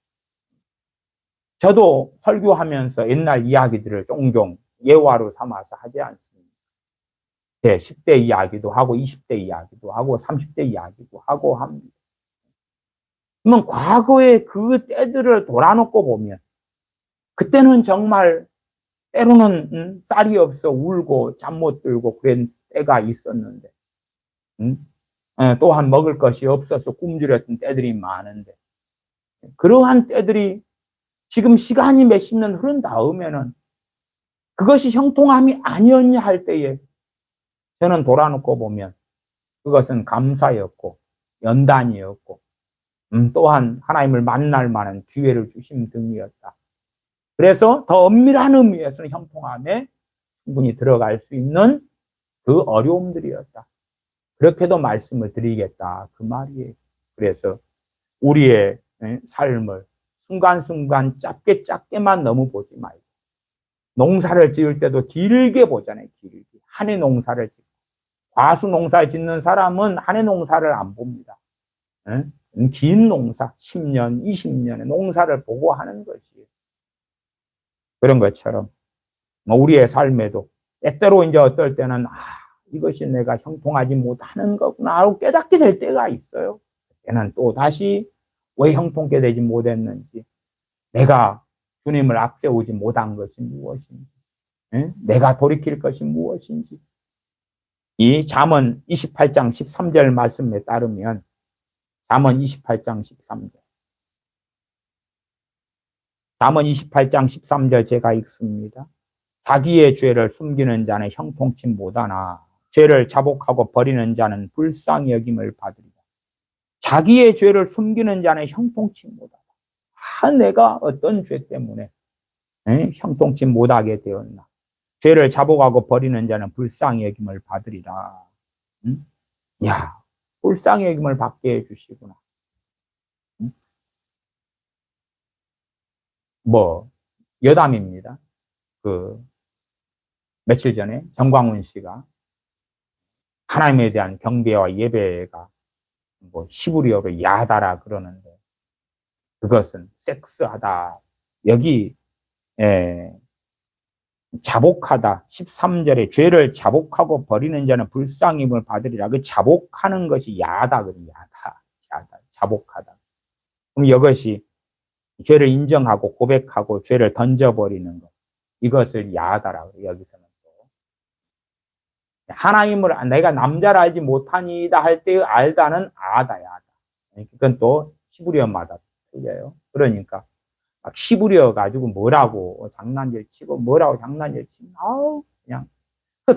저도 설교하면서 옛날 이야기들을 종종 예화로 삼아서 하지 않습니다. 10대 이야기도 하고 20대 이야기도 하고 30대 이야기도 하고 합니다. 그러면 과거의 그 때들을 돌아놓고 보면 그때는 정말 때로는 쌀이 없어 울고 잠 못 들고 때가 있었는데, 또한 먹을 것이 없어서 굶주렸던 때들이 많은데, 그러한 때들이 지금 시간이 몇십 년 흐른 다음에는 그것이 형통함이 아니었냐 할 때에 저는 돌아놓고 보면 그것은 감사였고 연단이었고 또한 하나님을 만날 만한 기회를 주신 등이었다. 그래서 더 엄밀한 의미에서는 형통함에 충분히 들어갈 수 있는 그 어려움들이었다. 그렇게도 말씀을 드리겠다 그 말이에요. 그래서 우리의 삶을 순간순간 짧게만 너무 보지 말고 농사를 지을 때도 길게 보잖아요. 길게. 한 해 농사를 짓고 과수 농사 짓는 사람은 한 해 농사를 안 봅니다. 긴 농사 10년, 20년의 농사를 보고 하는 것이에요. 그런 것처럼 우리의 삶에도 때때로 이제 어떨 때는 이것이 내가 형통하지 못하는 거구나 하고 깨닫게 될 때가 있어요. 그때는 또 다시 왜 형통케 되지 못했는지, 내가 주님을 앞세우지 못한 것이 무엇인지, 내가 돌이킬 것이 무엇인지. 이 잠언 28장 13절 말씀에 따르면 잠언 28장 13절 잠언 28장 13절 제가 읽습니다. 자기의 죄를 숨기는 자는 형통치 못하나 죄를 자복하고 버리는 자는 불쌍히 여김을 받으리라. 자기의 죄를 숨기는 자는 형통치 못하다. 내가 어떤 죄 때문에 형통치 못하게 되었나. 죄를 자복하고 버리는 자는 불쌍히 여김을 받으리라. 야, 불쌍히 여김을 받게 해주시구나. 여담입니다. 며칠 전에 정광훈 씨가 하나님에 대한 경배와 예배가 시부리어로 야하다라 그러는데, 그것은 섹스하다. 여기 자복하다. 13절에 죄를 자복하고 버리는 자는 불쌍힘을 받으리라. 그 자복하는 것이 야하다. 야하다. 자복하다. 그럼 이것이 죄를 인정하고 고백하고 죄를 던져버리는 것. 이것을 야하다라고 여기서는 또. 하나님을 내가 남자를 알지 못하니이다 할 때 알다는 아다, 야하다. 그건 또 히브리어마다 틀려요. 그러니까 막 시부려 가지고 뭐라고 장난질 치고 그냥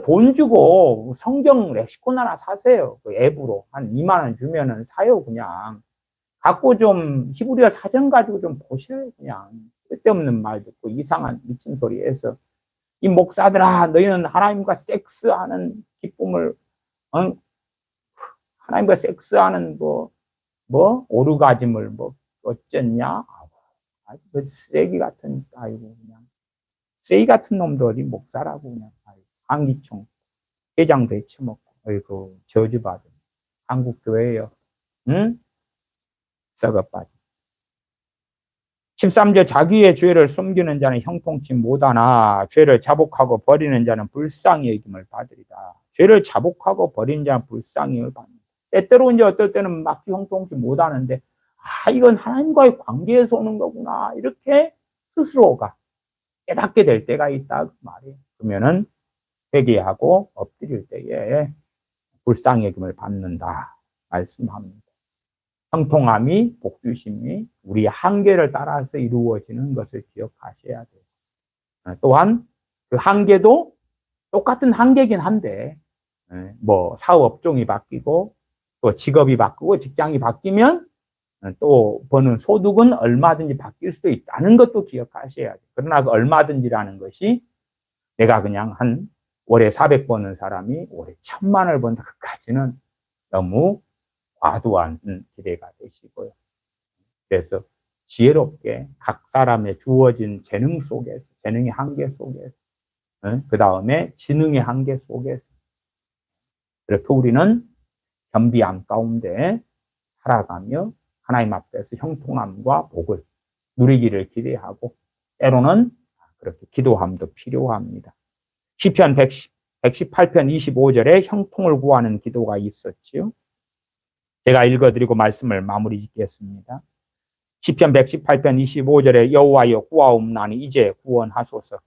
돈 주고 성경 렉시콘 하나 사세요. 그 앱으로 한 2만 원 주면은 사요. 그냥 갖고 좀 히브리어 사전 가지고 좀 보셔요. 그냥 쓸데없는 말 듣고 이상한 미친 소리 해서, 이 목사들아 너희는 하나님과 섹스하는 기쁨을 하나님과 섹스하는 오르가즘을 어쨌냐? 그 쓰레기 같은, 그냥 쓰레기 같은 놈들이 목사라고 그냥 한기총 회장도 해쳐먹고, 저주받은 한국 교회예요. 응? 썩어빠져. 13절 자기의 죄를 숨기는 자는 형통치 못하나 죄를 자복하고 버리는 자는 불쌍히 여김을 받으리라. 죄를 자복하고 버리는 자는 불쌍히 여김을 받는다. 때때로 이제 어떨 때는 막 형통치 못하는데, 이건 하나님과의 관계에서 오는 거구나. 이렇게 스스로가 깨닫게 될 때가 있다. 그 말이에요. 그러면은 회개하고 엎드릴 때에 불쌍히 여김을 받는다. 말씀합니다. 형통함이, 복주심이 우리 한계를 따라서 이루어지는 것을 기억하셔야 돼요. 또한 그 한계도 똑같은 한계긴 한데, 사업 업종이 바뀌고 또 직업이 바뀌고 직장이 바뀌면 또 버는 소득은 얼마든지 바뀔 수도 있다는 것도 기억하셔야 돼요. 그러나 그 얼마든지라는 것이 내가 그냥 한 월에 400 버는 사람이 월에 1000만을 번다, 그까지는 너무 과도한 기대가 되시고요. 그래서 지혜롭게 각 사람의 주어진 재능 속에서, 재능의 한계 속에서, 그 다음에 지능의 한계 속에서 이렇게 우리는 겸비함 가운데 살아가며 하나님 앞에서 형통함과 복을 누리기를 기대하고, 때로는 그렇게 기도함도 필요합니다. 시편 118편 25절에 형통을 구하는 기도가 있었지요. 제가 읽어드리고 말씀을 마무리 짓겠습니다. 시편 118편 25절에 여호와여 구하옵나니 이제 구원하소서.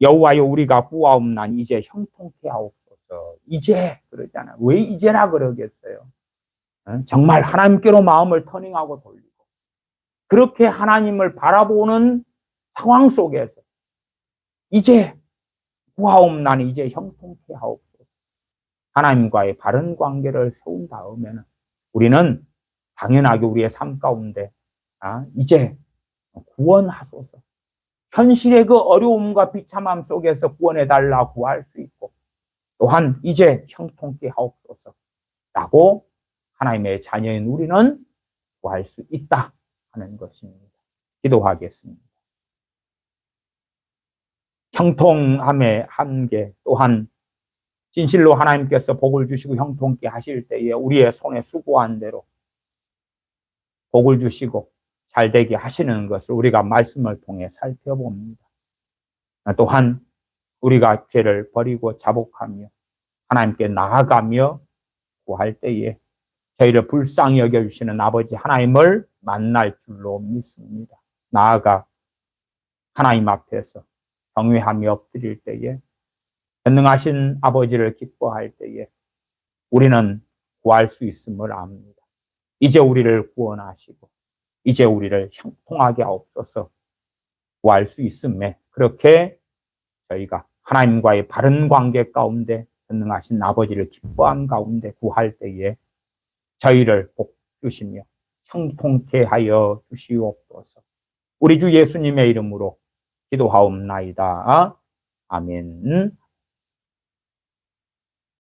여호와여 우리가 구하옵나니 이제 형통케 하옵소서. 하옵소서. 이제 그러잖아요. 왜 이제라 그러겠어요? 정말 하나님께로 마음을 터닝하고 돌리고 그렇게 하나님을 바라보는 상황 속에서 이제 구하옵나니 이제 형통케 하옵소서. 하나님과의 바른 관계를 세운 다음에는 우리는 당연하게 우리의 삶 가운데 이제 구원하소서. 현실의 그 어려움과 비참함 속에서 구원해달라 구할 수 있고 또한 이제 형통케 하옵소서 라고 하나님의 자녀인 우리는 구할 수 있다 하는 것입니다. 기도하겠습니다. 형통함의 한계 또한 진실로 하나님께서 복을 주시고 형통케 하실 때에 우리의 손에 수고한 대로 복을 주시고 잘되게 하시는 것을 우리가 말씀을 통해 살펴봅니다. 또한 우리가 죄를 버리고 자복하며 하나님께 나아가며 구할 때에 저희를 불쌍히 여겨주시는 아버지 하나님을 만날 줄로 믿습니다. 나아가 하나님 앞에서 경외하며 엎드릴 때에 전능하신 아버지를 기뻐할 때에 우리는 구할 수 있음을 압니다. 이제 우리를 구원하시고 이제 우리를 형통하게 하옵소서 구할 수 있음에 그렇게 저희가 하나님과의 바른 관계 가운데 전능하신 아버지를 기뻐한 가운데 구할 때에 저희를 복 주시며 형통케 하여 주시옵소서. 우리 주 예수님의 이름으로 기도하옵나이다. 아멘.